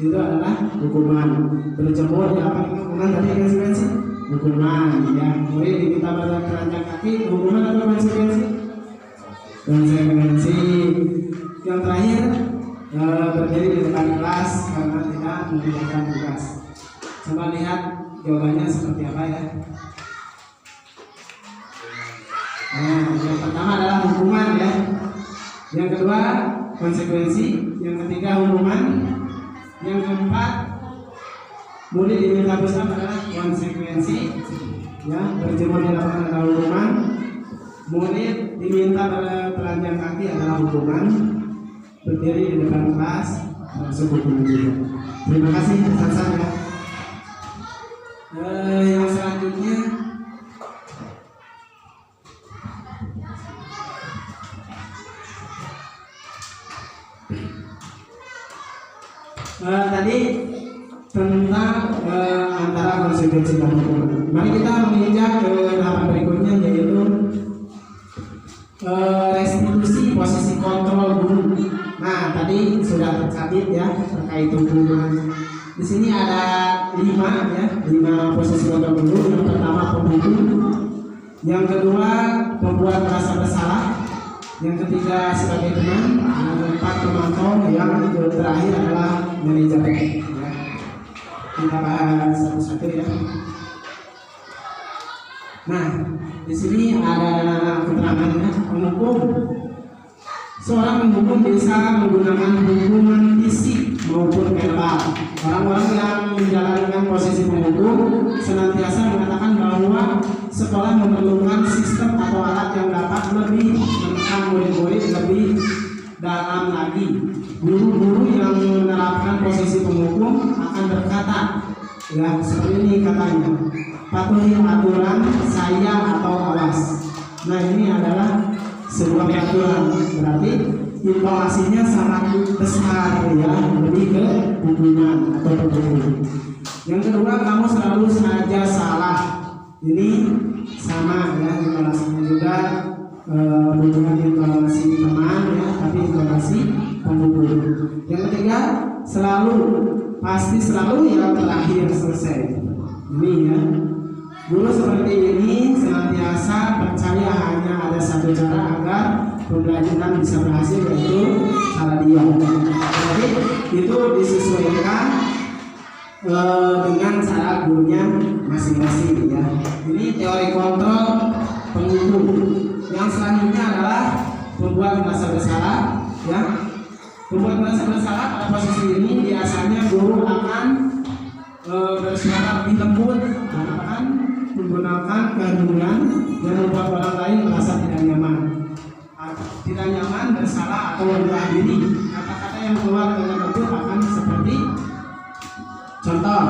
itu adalah hukuman. Berjemur di lapangan hukuman tadi konsekuensi hukuman ya. Murid diminta bertelanjang kaki hukuman atau konsekuensi? Konsekuensi. Yang terakhir berdiri di depan kelas karena tidak mengerjakan tugas. Coba lihat jawabannya seperti apa ya. Nah, yang pertama adalah hukuman ya. Yang kedua konsekuensi. Yang ketiga hukuman. Yang keempat murid diminta push up adalah konsekuensi. Ya, berjemur di lapangan adalah hukuman. Murid diminta bertelanjang kaki adalah hukuman. Berdiri di depan kelas masuk hukuman juga. Terima kasih Sansan ya. Yang selanjutnya Tadi tentang antara konsekuensi dan hukuman. Mari kita menginjak ke tahapan berikutnya, yaitu restitusi posisi kontrol guru. Nah, tadi sudah tercabit ya terkait hukuman. Di sini ada 5 posisi kontrol guru. Yang pertama pembunuh, yang kedua membuat merasa bersalah, yang ketiga sebagai teman, yang keempat pemantau, yang terakhir adalah manajer. Ya. Kita bahas satu-satu ya. Nah, di sini ada keterangannya penghukum. Seorang penghukum bisa menggunakan hukuman fisik maupun verbal. Orang-orang yang menjalankan posisi penghukum senantiasa mengatakan bahwa sekolah memerlukan sistem atau alat yang dapat lebih menekan murid-murid lebih dalam lagi. Guru-guru yang menerapkan posisi penghukum akan berkata, ya seperti ini katanya, patuhi aturan saya atau awas. Nah, ini adalah sebuah peraturan, berarti informasinya sangat besar ya, lebih ke hubungan atau penghukum. Yang kedua, kamu selalu saja salah. Ini sama ya, informasinya juga bukan informasi teman ya, tapi informasi penghukum. Yang ketiga, pasti selalu yang terakhir selesai. Ini ya, guru seperti ini senantiasa percaya hanya ada satu cara agar pembelajaran bisa berhasil, yaitu cara dia. Jadi itu disesuaikan dengan cara gurunya masing-masing ya. Ini teori kontrol penghukum. Yang selanjutnya adalah membuat merasa bersalah ya. Membuat merasa bersalah pada posisi ini biasanya guru akan bersuara lebih lembut dan akan menggunakan keheningan dan membuat orang lain merasa tidak nyaman, bersalah atau rendah diri. Kata-kata yang keluar dengan lembut akan seperti contoh,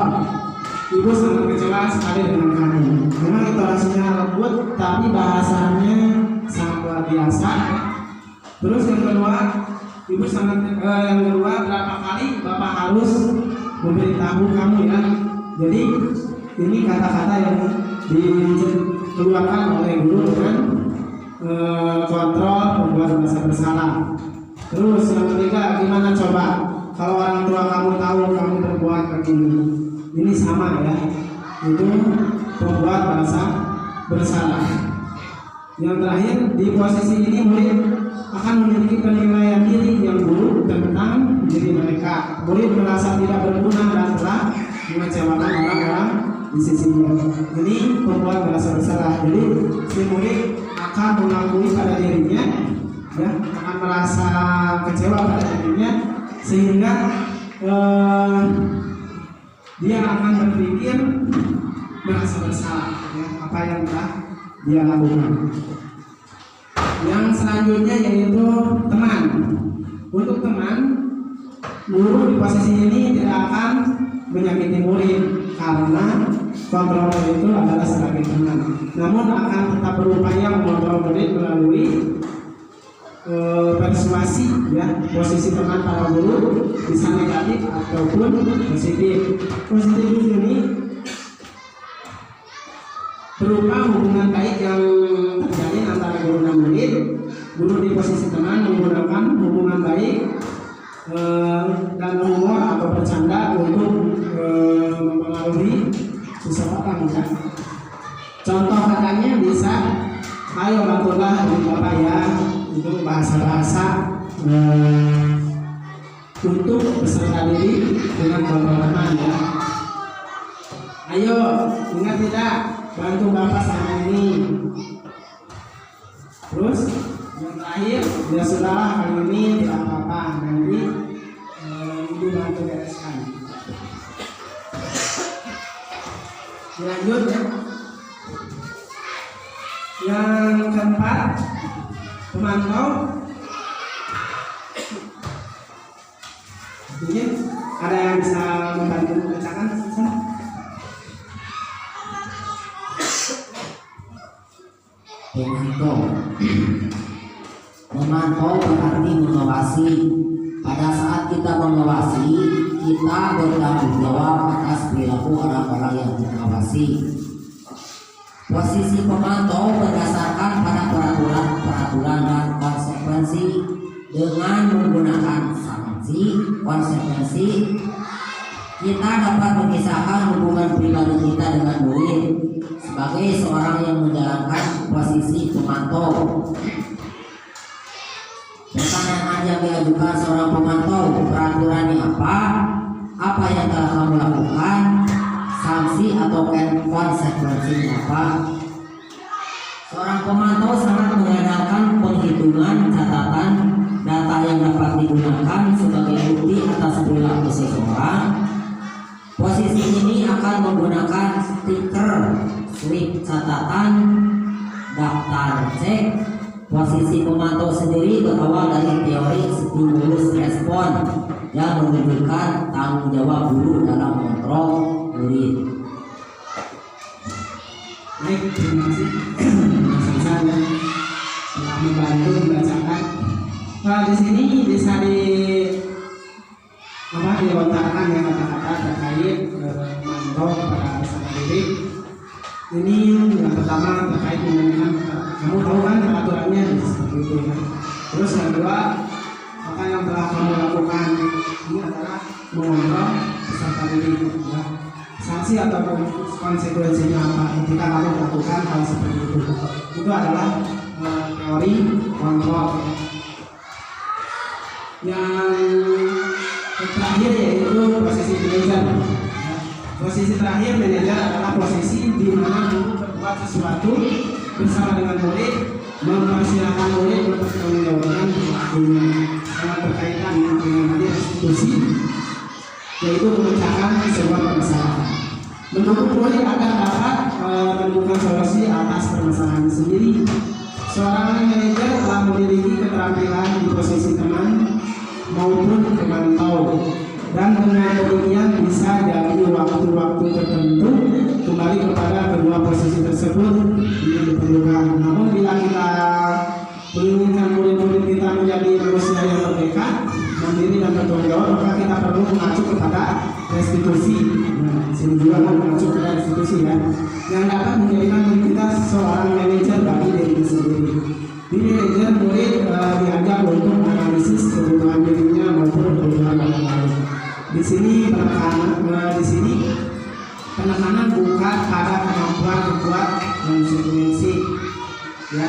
ibu sangat kecewa sekali dengan kamu. Memang intonasinya lembut, tapi bahasanya sangat luar biasa. Terus yang kedua, berapa kali bapak harus memberitahu kamu ya. Jadi ini kata-kata yang dikeluarkan oleh guru dengan kontrol membuat merasa bersalah. Terus yang ketiga, gimana coba kalau orang tua kamu tahu kamu berbuat begini? Ini sama ya, itu membuat merasa bersalah. Yang terakhir, di posisi ini murid akan memiliki penilaian diri yang buruk tentang diri mereka. Murid merasa tidak berguna dan telah mengecewakan orang-orang di sisinya. Ini membuat merasa bersalah. Jadi si murid akan mengakui pada dirinya, ya, akan merasa kecewa pada dirinya, sehingga dia akan berpikir merasa bersalah ya, apa yang telah dia lakukan. Yang selanjutnya yaitu teman. Untuk teman, guru di posisi ini tidak akan menyakiti murid karena kontrol itu adalah sebagai teman. Namun akan tetap berupaya mengontrol murid melalui persuasi ya. Posisi teman para guru bisa negatif ataupun positif. Positif ini berupa hubungan baik yang terjadi antara guru dan murid. Guru di posisi teman menggunakan hubungan baik dan humor atau bercanda untuk mempengaruhi seseorang ya. Contoh katanya bisa, ayo bantulah ibu bapak ya, itu bahasa-bahasa untuk beserta diri dengan teman ya. Ayo ingat tidak, bantu bapak sama ini. Terus yang terakhir, ya sudahlah kali ini tidak apa-apa, nanti ibu bantu bereskan. Lanjut ya. Yang keempat, pemantau. Ini ada yang bisa membantu membacakan? Memantau berarti mengawasi. Pada saat kita mengawasi, kita bertanggung jawab atas perilaku orang-orang yang kita awasi. Posisi pemantau berdasarkan pada peraturan dan konsekuensi dengan menggunakan sanksi konsekuensi. Kita dapat memisahkan hubungan pribadi kita dengan murid sebagai seorang yang menjalankan posisi pemantau. Pertanyaan yang diajukan seorang pemantau, peraturannya apa? Apa yang telah kamu lakukan? Sanksi atau konsekuensinya apa? Seorang pemantau sangat mengandalkan penghitungan catatan data yang dapat digunakan sebagai bukti atas perilaku seseorang. Posisi ini akan menggunakan stiker, slip catatan, daftar cek. Posisi pemantau sendiri berawal dari teori stimulus respon yang menunjukkan tanggung jawab guru dalam mengontrol murid. Baik, terima kasih Mas Hasan ya telah membantu membacakan. Di sini bisa dilontarkan ya kata-kata terkait memantau kepada peserta didik. Ini yang pertama terkait dengan kamu tahu kan peraturannya seperti itu ya. Terus yang kedua, apa yang telah kamu lakukan ini adalah mengontrol peserta didik ya. Sanksi atau konsekuensinya apa ketika kamu melakukan hal seperti itu. Itu adalah teori kontrol ya. Yang terakhir yaitu posisi manajer. Posisi terakhir manajer adalah posisi di mana guru berbuat sesuatu bersama dengan murid, mempersilahkan murid bertanggungjawabkan sangat berkaitan dengan institusi, yaitu memecahkan sebuah permasalahan. Menurut murid agar dapat menemukan solusi atas permasalahan sendiri. Seorang manajer telah memiliki keterampilan di posisi teman maupun pemantau, dan dengan demikian bisa dari waktu-waktu tertentu kembali kepada kedua posisi tersebut ini diperlukan. Namun bila kita menginginkan murid-murid kita menjadi manusia yang merdeka, mandiri dan bertanggung jawab, maka kita perlu mengacu kepada restitusi. Nah, sini juga kan mengacu kepada restitusi kan, yang dapat menjadikan diri kita seorang manajer bagi diri sendiri. Di manajer murid diajak untuk menganalisis kebutuhan dirinya maupun kebutuhan orang lain. Di sini penekanan bukan pada kemampuan berbuat konsekuensi ya.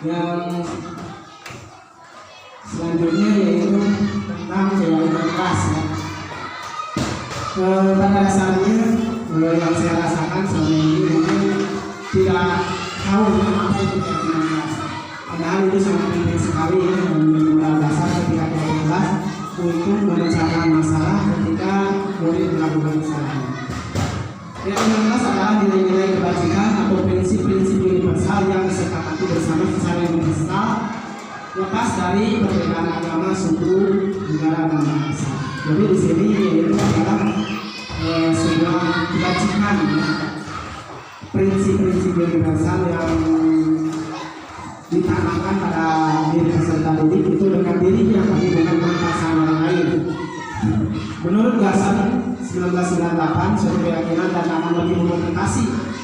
Yang selanjutnya yaitu tentang loyalitas ya. Pada dasarnya yang saya rasakan selama ini mungkin tidak tahu apa itu keyakinan kelas. Padahal itu sangat penting sekali ya, menjadi modal dasar ketika kita kelas untuk memecahkan masalah ketika murid melakukan kesalahan. Keyakinan kelas adalah nilai-nilai kebajikan atau prinsip-prinsip universal yang disepakati bersama secara universal, lepas dari perbedaan agama, suku, negara, dan bangsa. Jadi di sini yaitu adalah sebuah kebajikan, ya. Prinsip-prinsip universal yang ditanamkan pada diri peserta didik itu dengan dirinya, tapi bukan perasaan orang lain. Menurut Gasan 1998, suatu keyakinan dan akan lebih memotivasi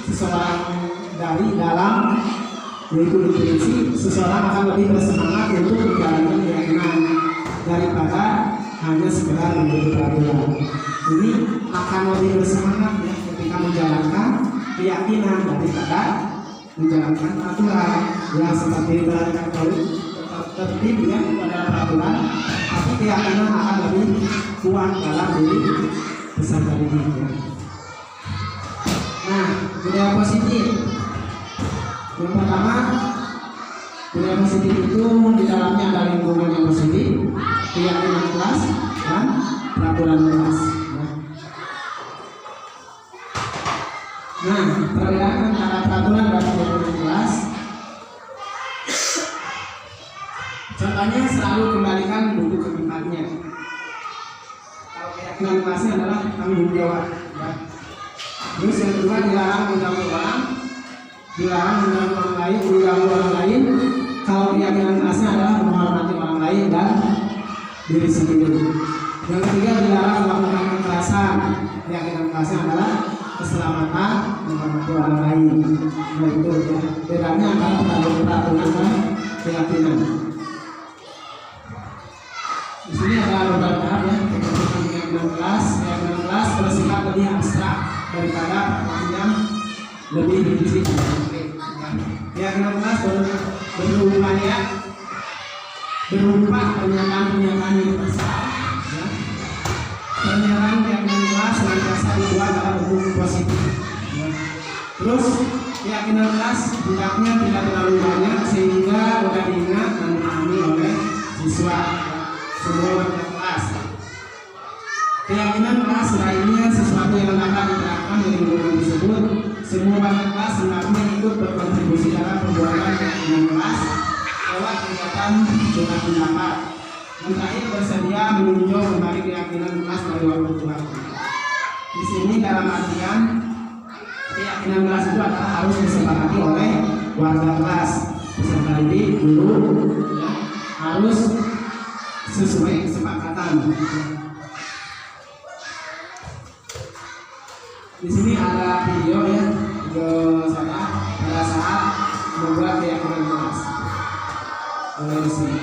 seseorang dari dalam, yaitu definisi seseorang akan lebih bersemangat untuk menjalankan keyakinan daripada hanya sekedar menjadi peraturan. Ini akan lebih bersemangat ya ketika menjalankan keyakinan daripada menjalankan aturan yang seperti berlakukan tertib ya pada peraturan, tapi keyakinan akan lebih kuat dalam diri peserta didik ya. Nah, budaya positif yang pertama, budaya positif itu di dalamnya ada lingkungan yang positif, keyakinan kelas, dan peraturan kelas ya. Nah, perbedaan antara peraturan dan keyakinan kelas, contohnya selalu kembalikan buku ke tempatnya. Kalau keyakinan kelasnya adalah tanggung jawab ya. Terus yang kedua, dilarang mengganggu orang, dilarang mengganggu orang lain. Kalau keyakinan kelasnya adalah menghormati orang lain dan diri sendiri. Yang ketiga, dilarang melakukan kekerasan. Keyakinan kelasnya adalah keselamatan menghormati orang lain. Nah itu ya, bedanya antara peraturan dan keyakinan. Di sini ada beberapa hal ya, keyakinan kelas. Keyakinan kelas bersifat lebih abstrak daripada yang lebih rinci. Keyakinan kelas berupa pernyataan yang terserah. Ya. Pernyataan keyakinan kelas senantiasa dibuat dalam bentuk positif. Ya. Terus keyakinan kelas hendaknya tidak terlalu banyak sehingga mudah diingat dan dipahami oleh siswa. Semua warga kelas. Keyakinan kelas lainnya sesuatu yang dapat diterapkan di lingkungan tersebut. Semua warga kelas hendaknya ikut berkontribusi dalam pembuatan keyakinan kelas lewat kegiatan curhat pendapat. Yang terakhir, bersedia meninjau kembali keyakinan kelas dari waktu ke waktu. Di sini dalam artian keyakinan kelas itu adalah harus disepakati oleh warga kelas, peserta didik, guru, ya, harus sesuai kesepakatan. Di sini ada video ya, video saya pada saat membuat keyakinan kelas. Di sini.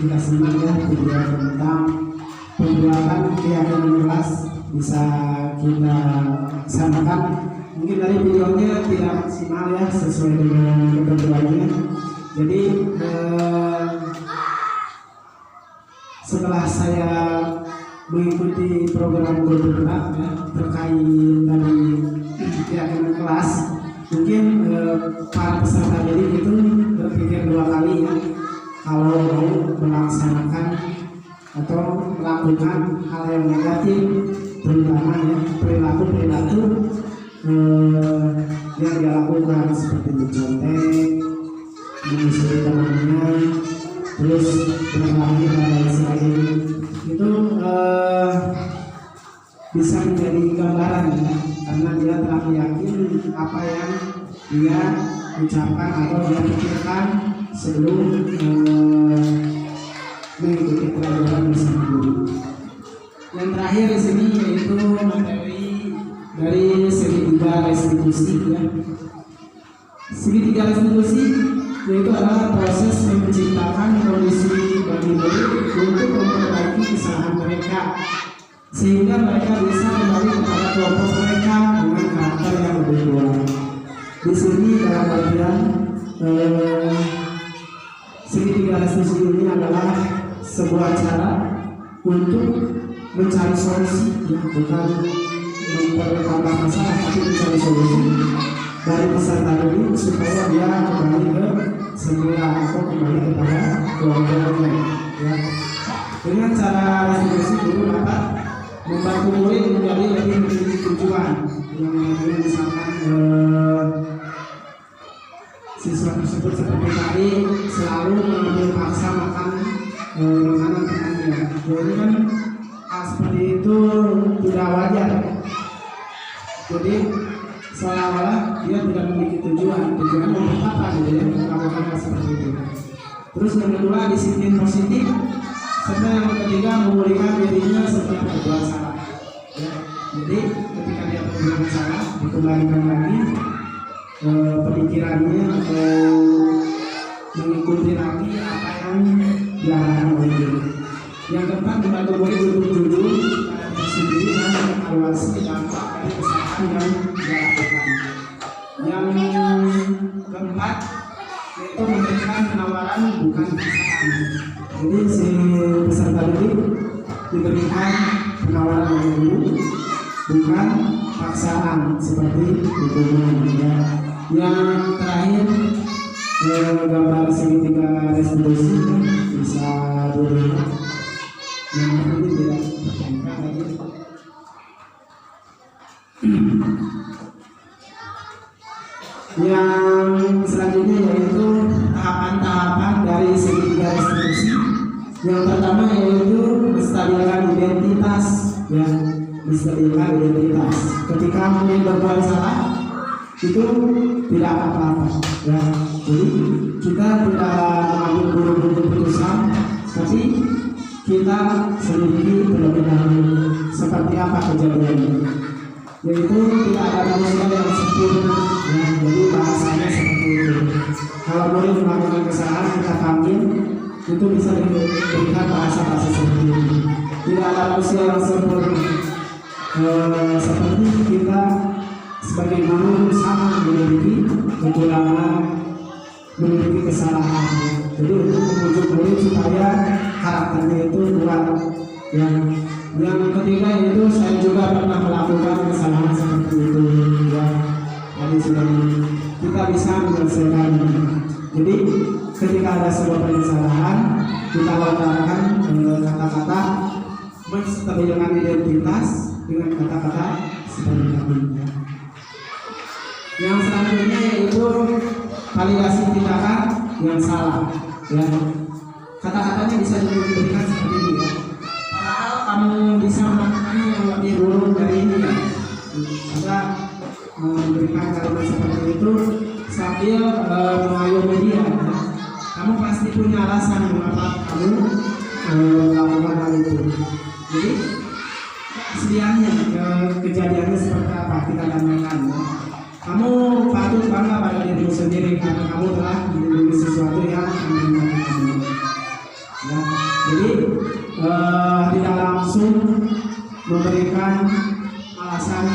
kita simak ya video tentang pembuatan keyakinan kelas bisa kita samakan. Mungkin dari videonya tidak maksimal ya sesuai dengan ketentuannya. Jadi setelah saya mengikuti program Guru Gerak ya, terkait dari keyakinan kelas, mungkin para peserta didik itu berpikir dua kali ya kalau mau melaksanakan atau melakukan hal yang negatif, terutama ya perilaku yang dia lakukan seperti mencontek, menyusui temannya, terus berkelahi dan lain sebagainya. Itu bisa menjadi gambaran ya, karena dia telah meyakini apa yang dia ucapkan atau dia pikirkan sebelum mengikuti pelajaran bersama guru. Yang terakhir di sini yaitu materi dari segitiga restitusi ya. Segitiga restitusi yaitu adalah proses menciptakan kondisi bagi murid untuk memperbaiki kesalahan mereka sehingga mereka bisa kembali kepada kelompok mereka dengan karakter yang lebih kuat. Di sini dalam bagian segitiga restitusi ini adalah sebuah cara untuk mencari solusi, ya, bukan mempertambah masalah, tapi mencari solusi dari peserta didik supaya dia kembali ke semula atau kembali kepada keluarganya. Ya. Dengan cara restitusi guru dapat membantu murid menjadi lebih memiliki tujuan, yang misalkan siswa tersebut seperti tadi selalu mengambil paksa makan makanan temannya. Jadi kan hal seperti itu tidak wajar. Jadi seolah-olah dia tidak memiliki tujuan untuk apa gitu ya melakukan hal seperti itu. Terus yang kedua disiplin positif, serta yang ketiga memulihkan dirinya setelah berbuat salah. Ya. Jadi ketika dia berbuat salah dikembalikan lagi pemikirannya atau mengikuti lagi apa yang diarahkan oleh guru. Yang keempat membantu murid untuk jujur pada diri sendiri dan mengevaluasi dampak dari kesalahan yang dilakukan. Yang keempat yaitu memberikan penawaran bukan paksaan. Jadi si peserta didik diberikan penawaran oleh guru bukan paksaan seperti hukuman ya. Yang terakhir gambar segitiga restitusi bisa dilihat. Yang ini tidak terangkat lagi. Yang selanjutnya yaitu tahapan-tahapan dari segitiga restitusi. Yang pertama yaitu menstabilkan identitas ya, menstabilkan identitas. Ketika murid berbuat salah itu tidak apa-apa ya. Jadi kita tidak mengambil buru-buru keputusan, tapi kita selidiki terlebih dahulu seperti apa kejadiannya. Yaitu tidak ada manusia yang sempurna ya, jadi bahasanya seperti itu. Kalau murid melakukan kesalahan kita panggil, itu bisa diberikan bahasa-bahasa seperti ini. Tidak ada manusia yang sempurna. Seperti kita sebagai guru sama memiliki kekurangan, memiliki kesalahan. Jadi untuk membujuk murid supaya karakternya itu kuat. Yang ketiga itu saya juga pernah melakukan kesalahan seperti itu ya. Jadi sudah kita bisa menyelesaikan. Jadi ketika ada sebuah kesalahan kita lontarkan kata-kata menstabilkan identitas dengan kata-kata seperti tadi. Yang selanjutnya yaitu validasi tindakan yang salah ya. Kata-katanya bisa diberikan seperti ini ya. Padahal kamu bisa melakukannya yang lebih buruk dari ini ya. Kita memberikan kalimat seperti itu sambil mengayomi dia ya. Kamu pasti punya alasan mengapa kamu melakukan hal itu. Jadi sedianya kejadiannya seperti apa kita damaikan ya. Kamu patut bangga pada dirimu sendiri karena kamu telah melindungi sesuatu yang melindungi kamu. Ya, jadi tidak langsung memberikan alasan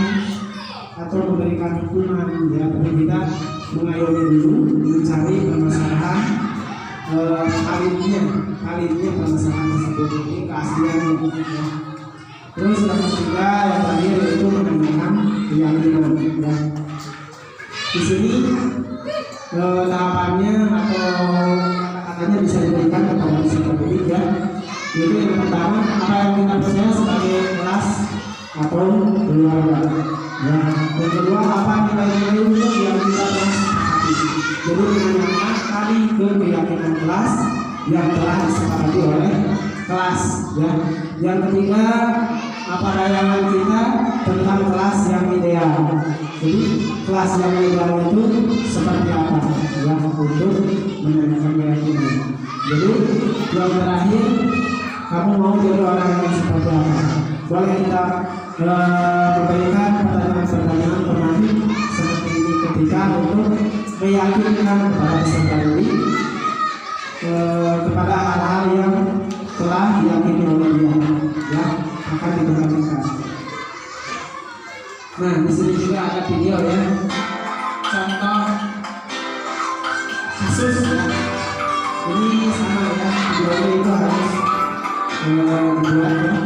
atau memberikan hukuman, ya, tapi kita mengayomi dulu, mencari permasalahan validnya permasalahan tersebut, ini keasliannya, ya. Terus yang ketiga, yang terakhir yaitu menanyakan keyakinan, ya. Di sini tahapannya atau kata-katanya bisa diberikan kepada peserta didik, ya. Jadi yang pertama, apa yang kita percaya sebagai kelas atau keluarga, ya. Yang kedua, apa nilai-nilai umum yang kita sepakati. Jadi menanyakan kali ke keyakinan kelas yang telah disepakati oleh kelas, ya. Yang ketiga, apa bayangan kita tentang kelas yang ideal. Jadi kelas yang ideal itu seperti apa, ya, untuk menanyakan keyakinan. Jadi yang terakhir, kamu mau jadi orang yang seperti apa? Boleh kita memberikan pertanyaan-pertanyaan pemantik seperti ini ketika untuk meyakinkan kepada peserta didik kepada hal-hal yang telah diyakini oleh dia, ya, akan diperhatikan. Nah, di sini juga ada video, ya, contoh kasus, ya. Ini sama, ya, videonya itu harus dibuat, ya.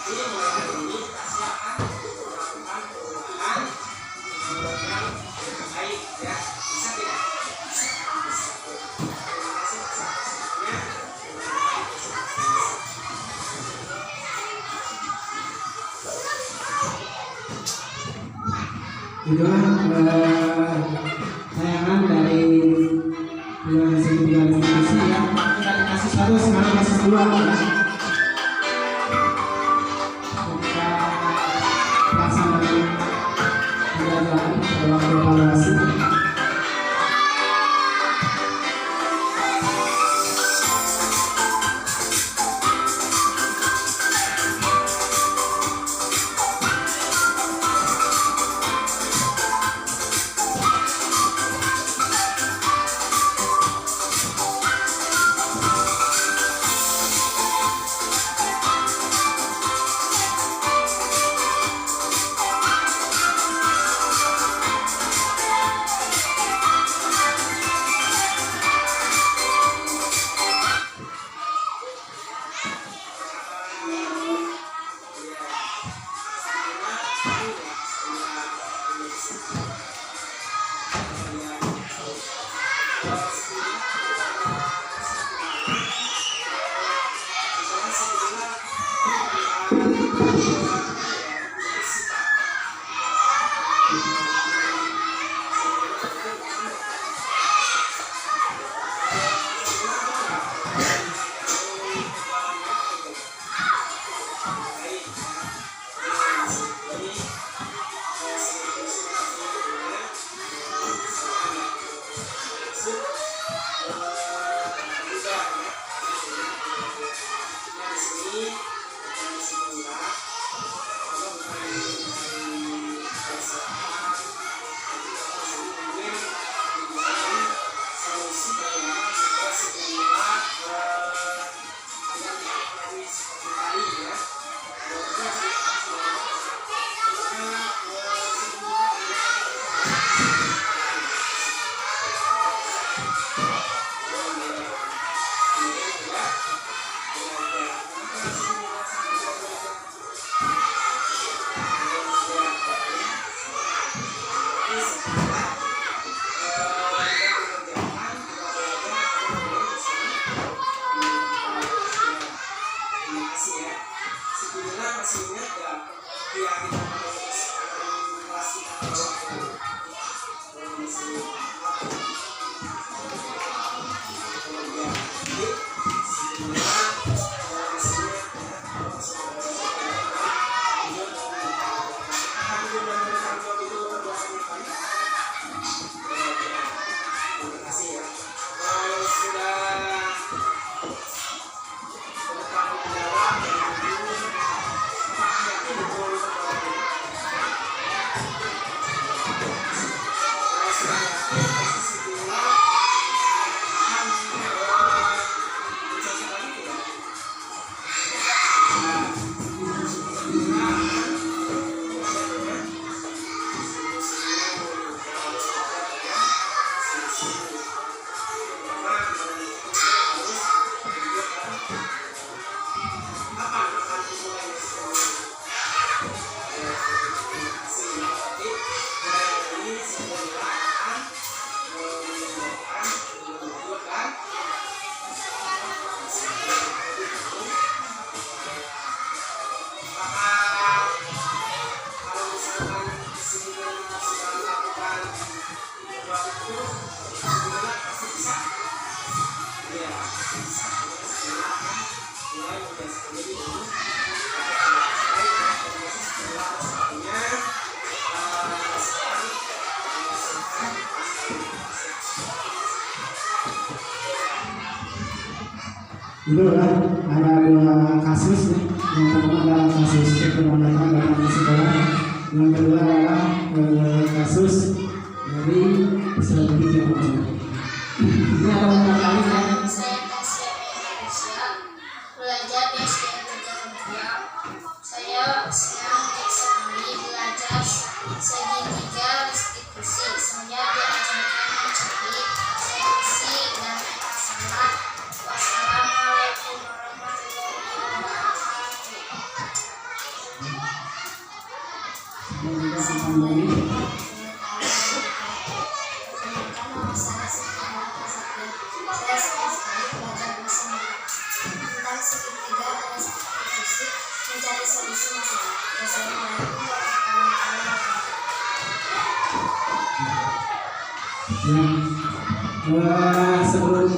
Jadi mulai hari ini Tasya akan melakukan perubahan itulah tayangan dari bulan institusi ya. Kita dikasih satu, sekarang kasih dua ya. Kita pelaksanaan pembelajaran dalam evaluasi. Itu kan ada dua kasus. Yang pertama adalah kasus keterlambatan datang ke sekolah. Yang kedua adalah kasus dari peserta didik yang bekerja. Ini ada beberapa kali kan. Saya Tasya Indonesia, belajar di SDN Tegalega. Saya senang sekali belajar segitiga restitusi. Saya diajarkan mencari restitusi dan salah. Wassalamualaikum warahmatullahi wabarakatuh. Dan juga tentang dari Saya senang sekali belajar bersama tentang segitiga restitusi mencari solusi masalah. Wassalamualaikum warahmatullahi wabarakatuh. Sebelum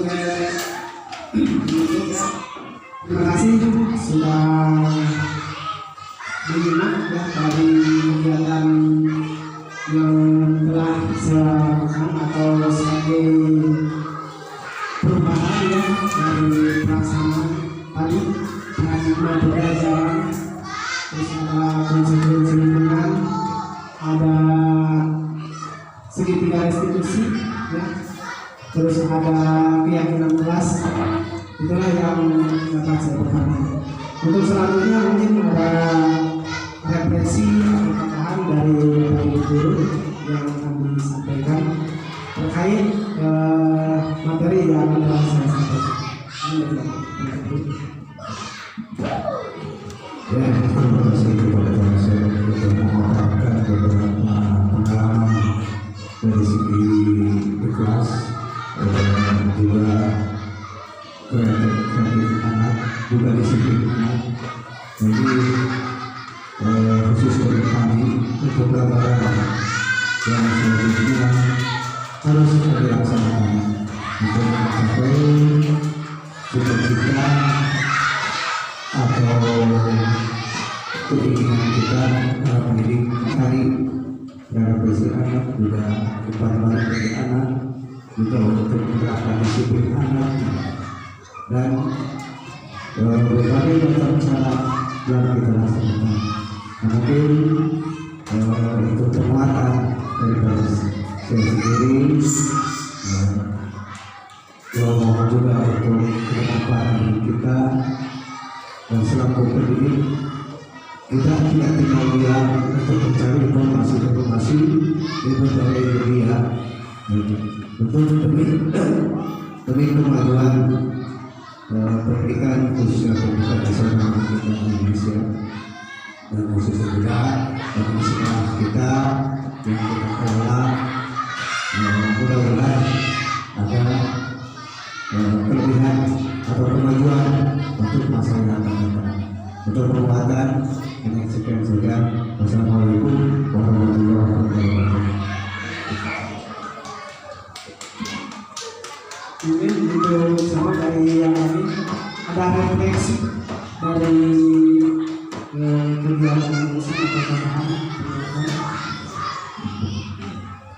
ke terima kasih sudah menyimak ya dari kegiatan yang telah saya lakukan atau sebagai perubahan ya dari pelaksanaan tadi paradigma pembelajaran, terus ada konsekuensi lingkungan, ada segitiga restitusi ya, terus ada keyakinan kelas. Itulah yang dapat saya paparkan. Untuk selanjutnya mungkin ada refleksi atau tambahan dari guru yang akan disampaikan terkait materi yang telah saya sampaikan. Ya, terima kasih kepada saya untuk memaparkan beberapa pengalaman dari segi ikhlas dan juga kreatif anak, juga disiplin anak. Jadi khusus dari kami untuk gambaran yang selanjutnya harus dilaksanakan untuk mencapai cita-cita atau keinginan kita mendidik hari dalam besi anak, juga depan bagi anak, juga untuk menerapkan disiplin anak dan berbagai macam cara yang kita laksanakan. Nah, mungkin itu penguatan daripada saya sendiri, mohon juga untuk kedepan kita dan selaku pendidik kita tidak tinggal diam untuk mencari informasi di berbagai media, betul demi kemajuan pendidikan khususnya pendidikan nasional kita di Indonesia, dan khususnya juga bagi sekolah kita yang kita kelola. Mudah-mudahan ada kelebihan atau kemajuan untuk masa yang akan datang. Untuk penguatan ini sekian saja. Wassalamualaikum warahmatullahi wabarakatuh. Mungkin untuk sama dari yang lain ada refleksi dari kegiatan musik atau tambahan.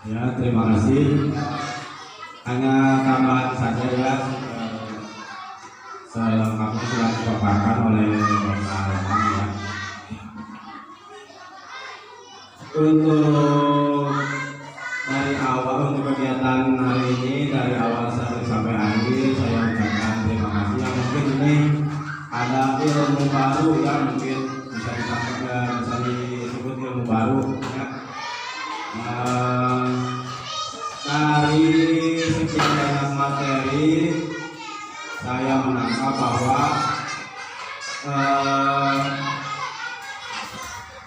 Ya, terima kasih. Hanya tambahan saja ya, selengkapnya sudah dipaparkan oleh Bapak Leman ya. Untuk dari awal, untuk kegiatan hari ini dari awal sampai akhir saya ucapkan terima kasih. Yang mungkin ini ada ilmu baru ya, mungkin bisa disebut ilmu baru ya. Dari sekian banyak materi saya menangkap bahwa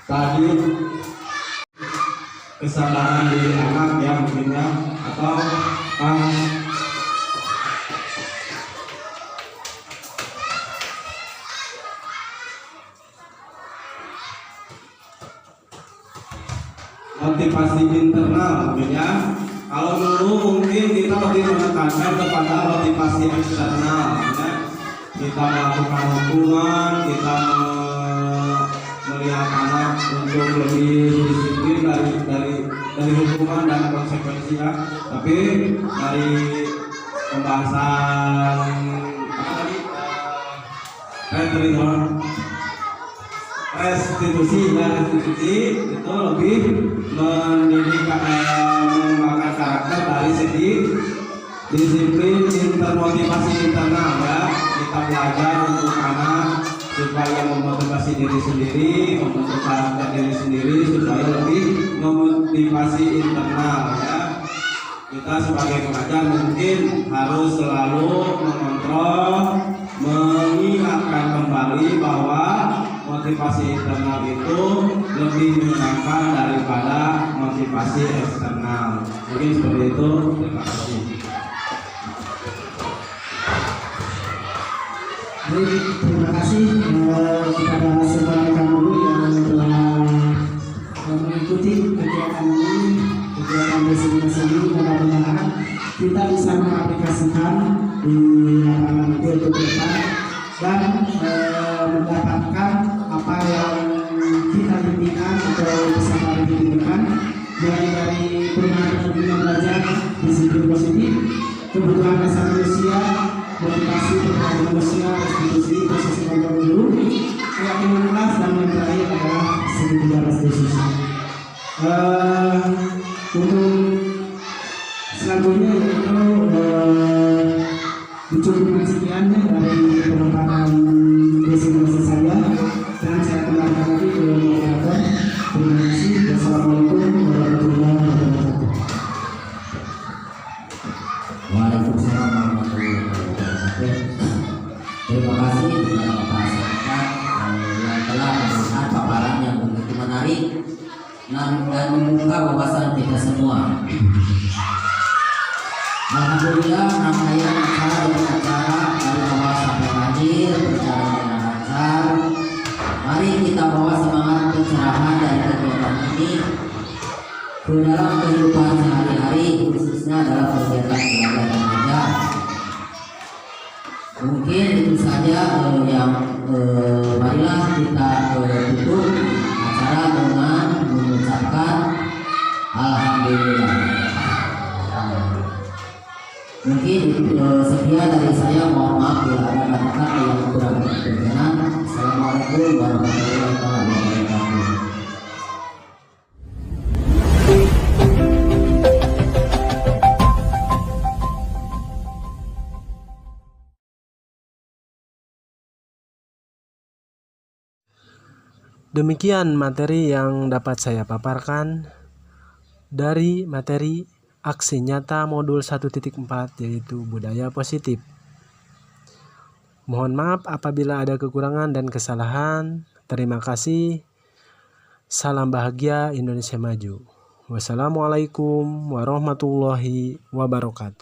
tadi kesadaran diri anak ya mungkin ya, atau motivasi internal mungkin ya. Kalau dulu mungkin kita lebih menekankan kepada motivasi eksternal ya. Kita melakukan hukuman, kita melihat anak untuk lebih disiplin dari hukuman dan konsekuensi ya. Tapi dari pembahasan apa tadi restitusi itu lebih mendidik mengembangkan karakter dari segi disiplin intermotivasi internal ya. Kita belajar untuk anak supaya memotivasi diri sendiri, membentuk karakter diri sendiri supaya lebih memotivasi internal ya. Kita sebagai pengajar mungkin harus selalu mengontrol, mengingatkan kembali bahwa motivasi internal itu lebih menyenangkan daripada motivasi eksternal. Mungkin seperti itu. Terima kasih. Baik, terima kasih kepada semua rekan guru yang telah mengikuti ikuti kegiatan ini, kegiatan destinasi ini. Mudah-mudahan kita bisa mengaplikasikan di lapangan nanti untuk depan dan mendapatkan apa yang kita impikan atau bisa kami impikan, mulai dari perubahan dunia belajar, disiplin positif, kebutuhan dasar manusia, motivasi perkembangan manusia, restitusi, proses kontrol dulu, keyakinan kelas, dan yang terakhir adalah segitiga restitusi. Untuk selanjutnya itu dicukupkan sekian dari pengembangan destinasi saya, dan saya kembalikan lagi ke moderator. Terima kasih. Wassalamualaikum warahmatullahi wabarakatuh. Waalaikumsalam warahmatullahi wabarakatuh. Terima kasih kepada Bapak Sekda yang telah memberikan paparan yang begitu menarik dan membuka wawasan kita semua. Alhamdulillah, rangkaian acara dari awal sampai akhir berjalan dengan lancar. Mari kita bawa semangat pencerahan dari kegiatan ini ke dalam kehidupan sehari-hari, khususnya dalam kegiatan belajar dan mengajar. Mungkin itu saja yang marilah kita tutup acara dengan mengucapkan alhamdulillah. Mungkin sekian dari saya, mohon maaf bila ada kata-kata yang kurang berkenan. Assalamualaikum warahmatullahi wabarakatuh. Demikian materi yang dapat saya paparkan dari materi aksi nyata modul 1.4, yaitu budaya positif. Mohon maaf apabila ada kekurangan dan kesalahan. Terima kasih. Salam bahagia, Indonesia maju. Wassalamualaikum warahmatullahi wabarakatuh.